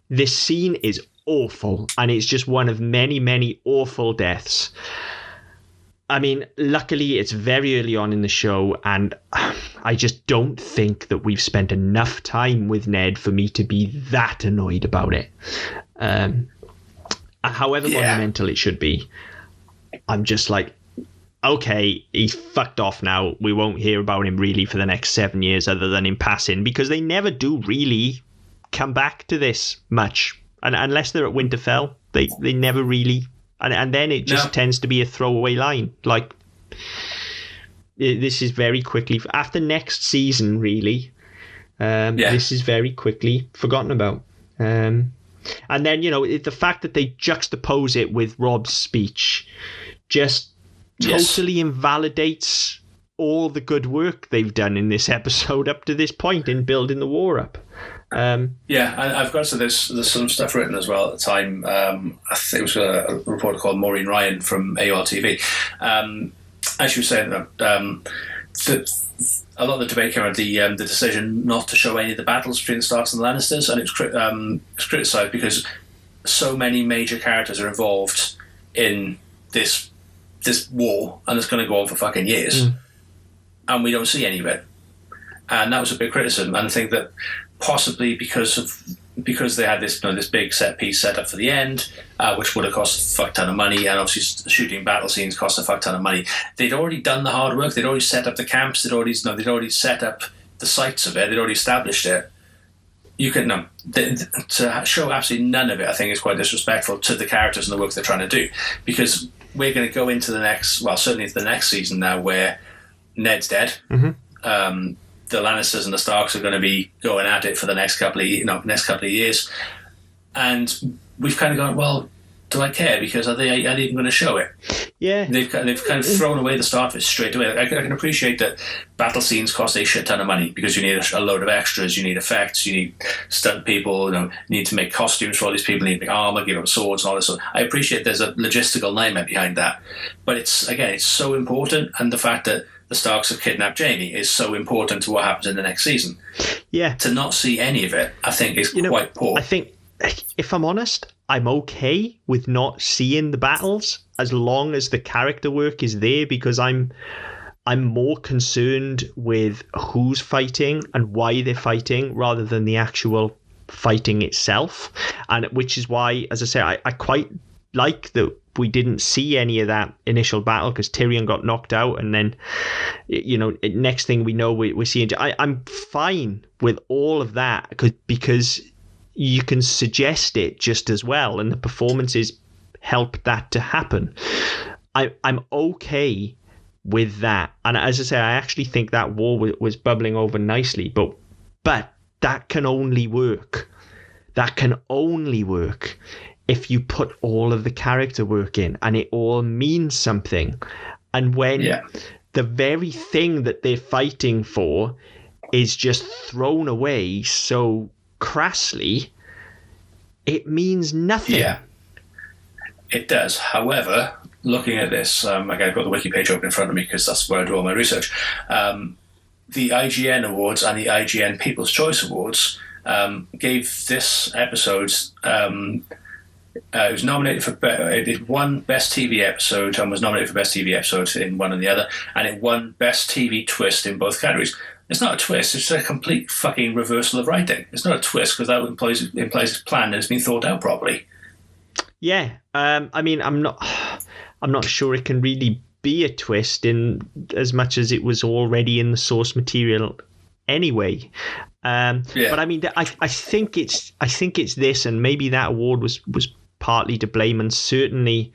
This scene is awful, and it's just one of many, many awful deaths. I mean, luckily it's very early on in the show, and I just don't think that we've spent enough time with Ned for me to be that annoyed about it. However monumental it should be, I'm just like, okay, he's fucked off now. We won't hear about him really for the next 7 years other than in passing, because they never do really come back to this much. And unless they're at Winterfell, they never really... And then it just tends to be a throwaway line. Like, this is very quickly... After next season, really, this is very quickly forgotten about. And then, you know, the fact that they juxtapose it with Rob's speech just totally invalidates all the good work they've done in this episode up to this point in building the war up. I've got to there's some stuff written as well at the time. I think it was a reporter called Maureen Ryan from AOL TV. As she was saying, a lot of the debate came around the decision not to show any of the battles between the Starks and the Lannisters, and it's criticised because so many major characters are involved in this war, and it's going to go on for fucking years, and we don't see any of it. And that was a big criticism, and I think that possibly because they had this this big set piece set up for the end, which would have cost a fuck ton of money, and obviously shooting battle scenes cost a fuck ton of money. They'd already done the hard work. They'd already set up the camps. They'd already set up the sites of it. They'd already established it. You can to show absolutely none of it, I think, is quite disrespectful to the characters and the work they're trying to do, because we're going to go into the next, well, certainly into the next season now, where Ned's dead. Mm-hmm. The Lannisters and the Starks are going to be going at it for the next couple of years, and we've kind of gone, well, do I care? Because are they even going to show it? Yeah, they've kind of thrown away the start of it straight away. I can appreciate that battle scenes cost a shit ton of money because you need a load of extras, you need effects, you need stunt people, you need to make costumes for all these people, you need to make armor, give them swords and all this. I appreciate there's a logistical nightmare behind that, but it's so important, and the fact that the Starks have kidnapped Jaime is so important to what happens in the next season. Yeah. To not see any of it, I think, is quite poor. I think, if I'm honest, I'm okay with not seeing the battles as long as the character work is there, because I'm more concerned with who's fighting and why they're fighting rather than the actual fighting itself. And which is why, as I say, I quite like that we didn't see any of that initial battle, because Tyrion got knocked out, and then, next thing we know, we're seeing. I'm fine with all of that because you can suggest it just as well, and the performances help that to happen. I'm okay with that, and as I say, I actually think that war was bubbling over nicely, but that can only work. That can only work if you put all of the character work in and it all means something. And when the very thing that they're fighting for is just thrown away so crassly, it means nothing. Yeah, it does. However, looking at this, again, I've got the wiki page open in front of me because that's where I do all my research. The IGN Awards and the IGN People's Choice Awards gave this episode... it was nominated for... It won Best TV Episode and was nominated for Best TV Episode in one and the other, and it won Best TV Twist in both categories. It's not a twist, it's a complete fucking reversal of writing. It's not a twist because that implies it's planned and it's been thought out properly. Yeah, I mean, I'm not sure it can really be a twist in as much as it was already in the source material anyway. But I mean, I think it's this, and maybe that award was partly to blame, and certainly,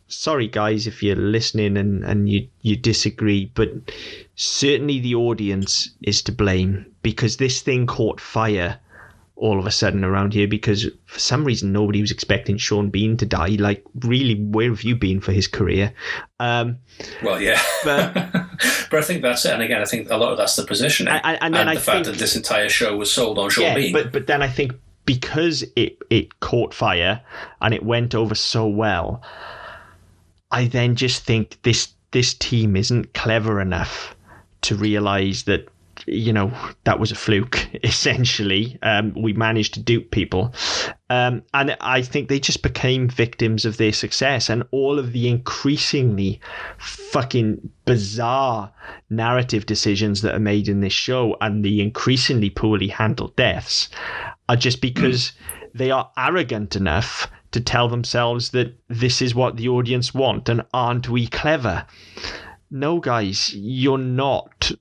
sorry guys if you're listening and you disagree, but certainly the audience is to blame, because this thing caught fire all of a sudden around here because for some reason nobody was expecting Sean Bean to die. Like, really, where have you been for his career? Well, yeah. But I think that's it. And again, I think a lot of that's the positioning and the fact that this entire show was sold on Sean Bean. But then I think because it caught fire and it went over so well, I then just think this team isn't clever enough to realise that, that was a fluke, essentially. We managed to dupe people. And I think they just became victims of their success and all of the increasingly fucking bizarre narrative decisions that are made in this show and the increasingly poorly handled deaths are just because they are arrogant enough to tell themselves that this is what the audience want and aren't we clever? No, guys, you're not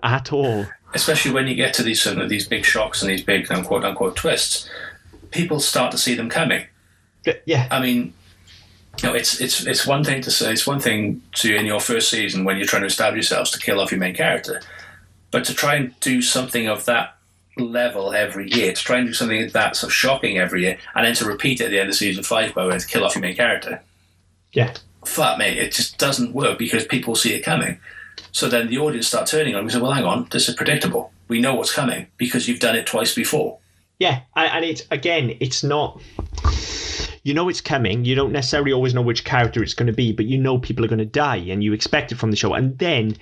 at all. Especially when you get to these big shocks and these big quote unquote twists, people start to see them coming. Yeah, I mean, it's one thing to say, it's one thing to in your first season when you're trying to establish yourselves to kill off your main character, but to try and do something of that level every year, to try and do something that's so shocking every year, and then to repeat it at the end of season 5 by way to kill off your main character. Yeah. Fuck me, it just doesn't work because people see it coming. So then the audience start turning on and say, well, hang on, this is predictable. We know what's coming because you've done it twice before. Yeah, and it's not... it's coming. You don't necessarily always know which character it's going to be, but people are going to die and you expect it from the show. And then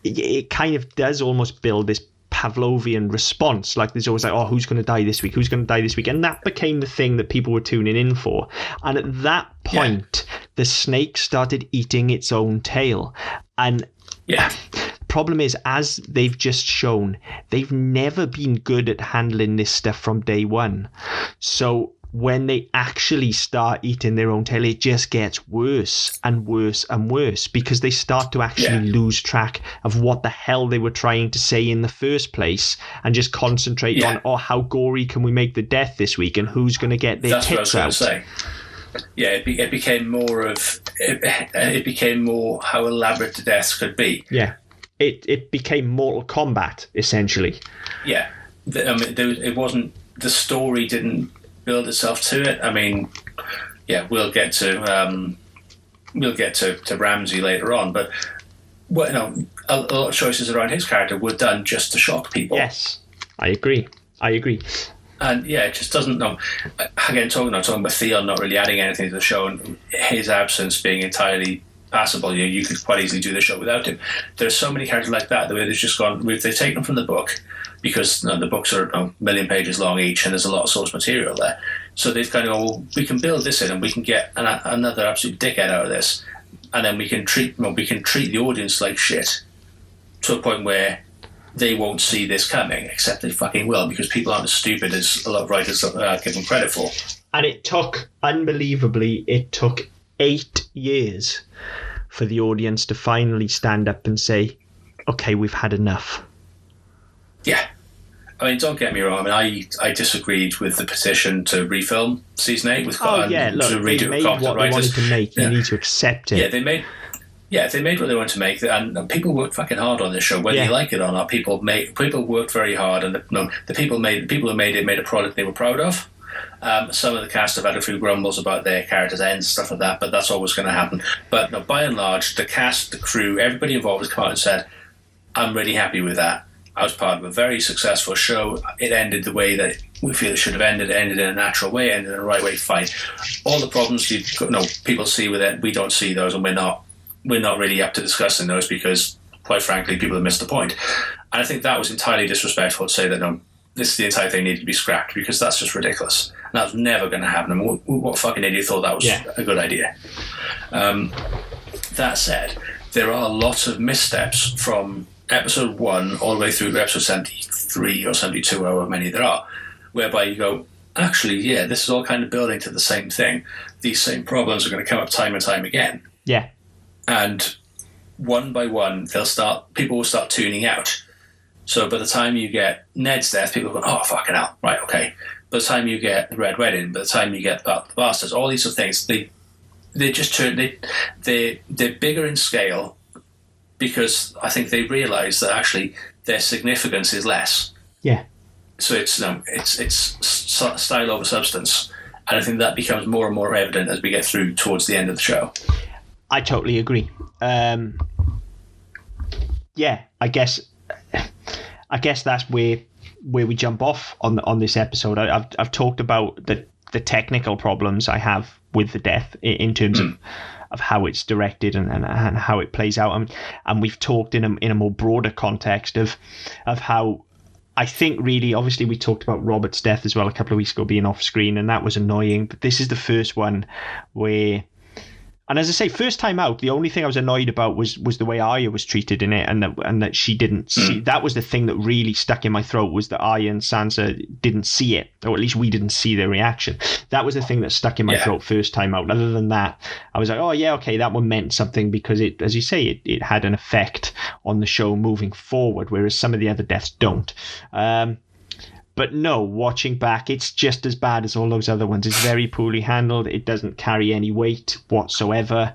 it kind of does almost build this Pavlovian response. Like there's always like, oh, who's going to die this week? Who's going to die this week? And that became the thing that people were tuning in for. And at that point, the snake started eating its own tail. And problem is, as they've just shown, they've never been good at handling this stuff from day one. So when they actually start eating their own tail, it just gets worse and worse and worse because they start to actually lose track of what the hell they were trying to say in the first place and just concentrate on, how gory can we make the death this week and who's going to get their tits out. That's what I was going to say. Yeah, it became more of... It became more how elaborate the deaths could be. Yeah. It became Mortal Kombat, essentially. Yeah. I mean, it wasn't... The story didn't build itself to it. I mean, we'll get to Ramsay later on, but a lot of choices around his character were done just to shock people. Yes, I agree. And it just doesn't. Again, talking about Theon not really adding anything to the show, and his absence being entirely passable. You could quite easily do the show without him. There's so many characters like that. The way they've just gone, they've taken them from the book because the books are a million pages long each, and there's a lot of source material there. So they've kind of we can build this in, and we can get another absolute dickhead out of this, and then we can treat the audience like shit to a point where they won't see this coming, except they fucking will, because people aren't as stupid as a lot of writers give them credit for. And it took 8 years for the audience to finally stand up and say, okay, we've had enough. Yeah. I mean, don't get me wrong. I mean, I disagreed with the petition to refilm season 8 with look, they made what they wanted to make. You need to accept it. Yeah, they made what they wanted to make, and people worked fucking hard on this show, whether you like it or not. People worked very hard, and the people who made it made a product they were proud of. Some of the cast have had a few grumbles about their characters' ends, stuff like that, but that's always going to happen. But no, by and large, the cast, the crew, everybody involved has come out and said, I'm really happy with that. I was part of a very successful show. It ended the way that we feel it should have ended. It ended in a natural way, ended in the right way, fine. All the problems people see with it, we don't see those, and we're not really up to discussing those because, quite frankly, people have missed the point. And I think that was entirely disrespectful to say that, no, the entire thing needed to be scrapped, because that's just ridiculous. And that was never going to happen. I mean, what fucking idiot thought that was a good idea? That said, there are lots of missteps from episode 1 all the way through to episode 73 or 72, however many there are, whereby you go, actually, yeah, this is all kind of building to the same thing. These same problems are going to come up time and time again. Yeah. And one by one, people will start tuning out. So by the time you get Ned's death, people go, oh, fucking hell, right, okay. By the time you get the Red Wedding, by the time you get the Bastards, all these things, they just they're bigger in scale, because I think they realise that actually their significance is less. Yeah. So it's style over substance, and I think that becomes more and more evident as we get through towards the end of the show. I totally agree. Yeah, I guess that's where we jump off on this episode. I've talked about the technical problems I have with the death in terms of how it's directed and how it plays out, and we've talked in a more broader context of how I think really, obviously we talked about Robert's death as well a couple of weeks ago being off screen, and that was annoying, but this is the first one where, and as I say, first time out, the only thing I was annoyed about was the way Arya was treated in it, and that she didn't see. That was the thing that really stuck in my throat, was that Arya and Sansa didn't see it, or at least we didn't see their reaction. That was the thing that stuck in my throat first time out. Other than that, I was like, oh yeah, okay, that one meant something, because it, as you say, it had an effect on the show moving forward, whereas some of the other deaths don't. But no, watching back, it's just as bad as all those other ones. It's very poorly handled. It doesn't carry any weight whatsoever.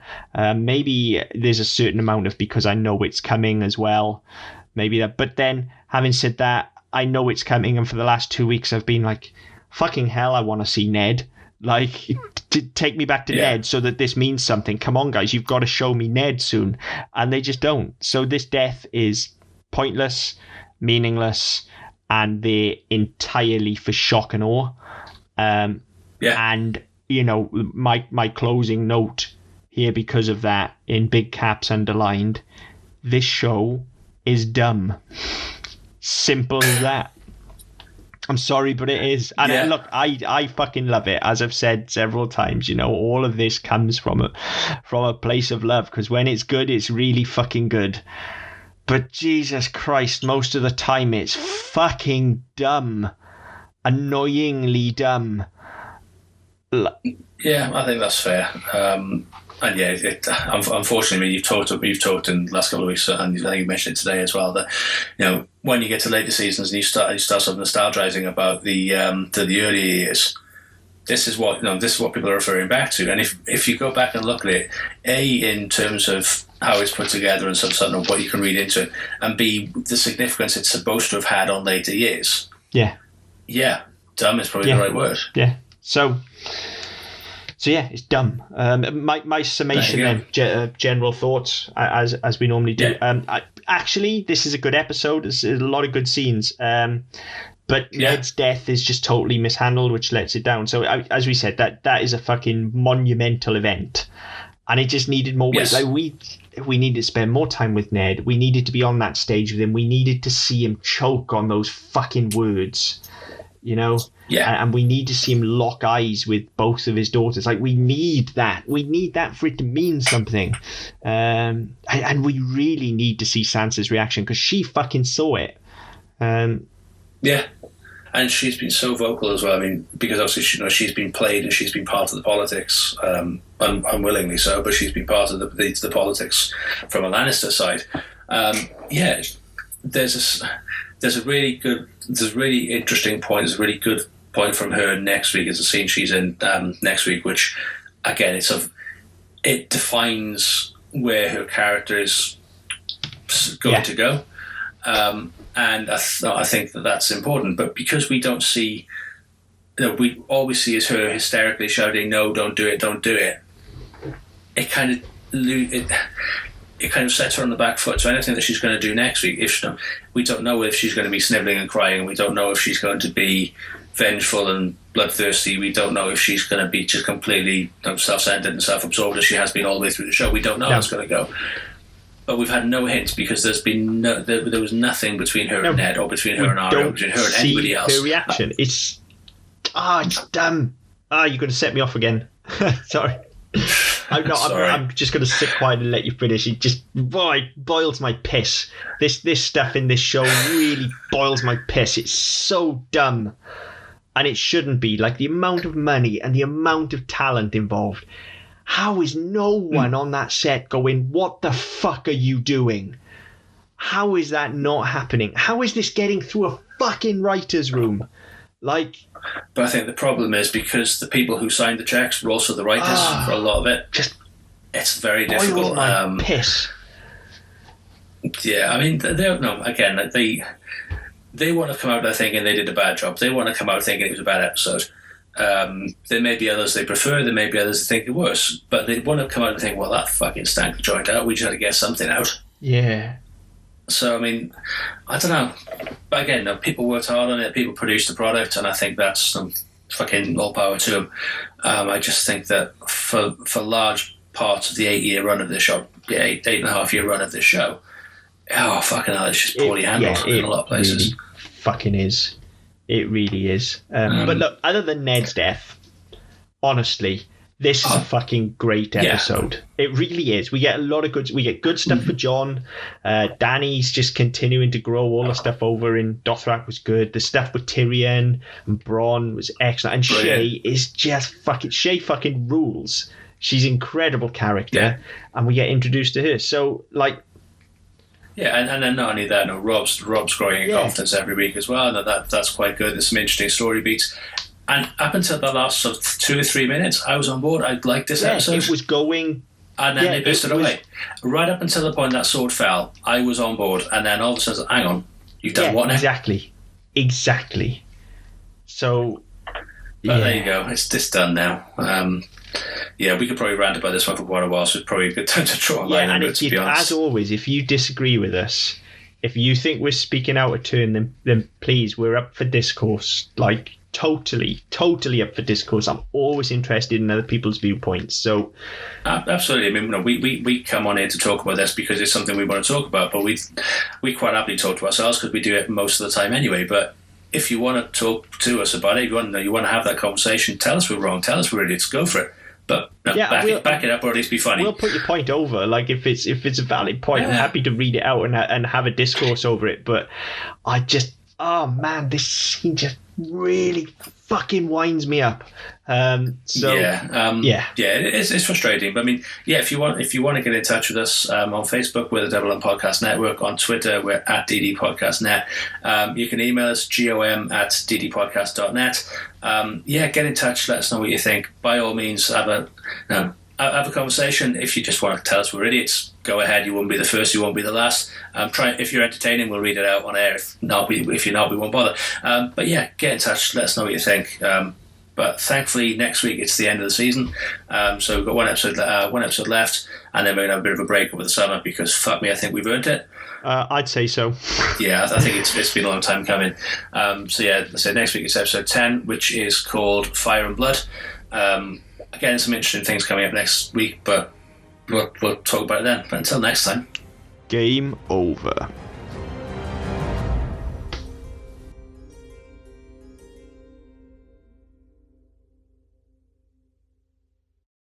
Maybe there's a certain amount of because I know it's coming as well. Maybe that. But then, having said that, I know it's coming, and for the last 2 weeks I've been like, fucking hell, I want to see Ned. Like, take me back to Ned so that this means something. Come on, guys, you've got to show me Ned soon. And they just don't. So this death is pointless, meaningless, and they're entirely for shock and awe. And, you know, my closing note here, because of that, in big caps underlined, this show is dumb. Simple as that. I'm sorry, but it is. And look, I fucking love it. As I've said several times, you know, all of this comes from a place of love, because when it's good, it's really fucking good. But Jesus Christ, most of the time it's fucking dumb. Annoyingly dumb. Yeah, I think that's fair. And yeah, unfortunately, you've talked in the last couple of weeks, and I think you mentioned it today as well, that, you know, when you get to later seasons and you start sort of nostalgizing about the earlier years, this is what people are referring back to. And if you go back and look at it, A, in terms of how it's put together and sort of what you can read into it, and B, the significance it's supposed to have had on later years. Yeah, dumb is probably the right word. Yeah. So yeah, it's dumb. My summation then, general thoughts as we normally do. Yeah. Actually, this is a good episode. There's a lot of good scenes. But Ned's death is just totally mishandled, which lets it down. So as we said, that is a fucking monumental event. and it just needed more weight. Yes. Like we needed to spend more time with Ned. We needed to be on that stage with him. We needed to see him choke on those fucking words, you know? Yeah. And we need to see him lock eyes with both of his daughters. Like, we need that. We need that for it to mean something. And we really need to see Sansa's reaction, because she fucking saw it. Yeah. And she's been so vocal as well. I mean, because obviously she's been played and she's been part of the politics, unwillingly so, but she's been part of the politics from a Lannister side. There's a really interesting point. There's a really good point from her next week. It's a scene she's in next week, which again, it defines where her character is going to go. And I think that's important. But because we don't see, we always see is her hysterically shouting, "No, don't do it, don't do it." It kind of sets her on the back foot. So anything that she's going to do next week, we don't know if she's going to be snivelling and crying. We don't know if she's going to be vengeful and bloodthirsty. We don't know if she's going to be just completely self-centered and self-absorbed as she has been all the way through the show. We don't know how it's going to go. But we've had no hints, because there was nothing between her and Ned, or between her and Arya, or between her and anybody else. Her reaction, it's damn. You're going to set me off again. Sorry. I'm just going to sit quiet and let you finish. It just boils my piss. This stuff in this show really boils my piss. It's so dumb, and it shouldn't be. Like, the amount of money and the amount of talent involved. How is no one on that set going, "What the fuck are you doing?" How is that not happening? How is this getting through a fucking writer's room? Like, but I think the problem is because the people who signed the checks were also the writers for a lot of it. It's very difficult. Piss. Yeah, I mean, they want to come out there thinking they did a bad job. They want to come out thinking it was a bad episode. There may be others they prefer, there may be others that think it worse, but they want to come out and think, well, that fucking stank the joint out, we just had to get something out. Yeah. So, I mean, I don't know. But again, people worked hard on it, people produced the product, and I think that's fucking all power to them. I just think that for large parts of the 8-year run of this show, 8.5-year run of this show, fucking hell, it's just poorly handled in a lot of places. Really fucking is. It really is. But look, other than Ned's death, honestly, this is a fucking great episode. Yeah. It really is. We get a lot of good stuff for Jon. Dany's just continuing to grow. All the stuff over in Dothrak was good. The stuff with Tyrion and Bronn was excellent. And Shay is just Shay fucking rules. She's an incredible character, and we get introduced to her. So, like, yeah, and then not only that, Rob's growing in confidence every week as well, and that's quite good. There's some interesting story beats. And up until the last sort of 2 or 3 minutes, I was on board. I liked this episode. It was going... And then they pissed it away. Right up until the point that sword fell, I was on board. And then all of a sudden, hang on, you've done what now? Exactly. So... But there you go. It's just done now. We could probably rant about this one for quite a while, so it's probably a good time to draw a line under it, to be honest. As always, if you disagree with us, if you think we're speaking out of turn, then please, we're up for discourse. Like, totally up for discourse. I'm always interested in other people's viewpoints. So, absolutely. I mean, we come on here to talk about this because it's something we want to talk about, but we quite happily talk to ourselves because we do it most of the time anyway. But if you want to talk to us about it, you want to have that conversation, tell us we're wrong, tell us we're idiots, go for it. But back it up, or at least be funny. We'll put your point over. Like, if it's a valid point, I'm happy to read it out and have a discourse over it. But I just, this scene just really fucking winds me up. It's frustrating. But I mean, if you want to get in touch with us on Facebook, we're the Double M Podcast Network. On Twitter, we're at ddpodcastnet. You can email us gom@ddpodcast.net. Get in touch. Let us know what you think. By all means, have a conversation. If you just want to tell us we're idiots, go ahead. You won't be the first, you won't be the last. If you're entertaining, we'll read it out on air. If you're not, we won't bother. Get in touch. Let us know what you think. But thankfully, next week it's the end of the season. So we've got one episode left, and then we're going to have a bit of a break over the summer because fuck me, I think we've earned it. I'd say so. Yeah, I think it's been a long time coming. So next week is episode 10, which is called Fire and Blood. Again, some interesting things coming up next week, but we'll talk about it then. But until next time. Game over.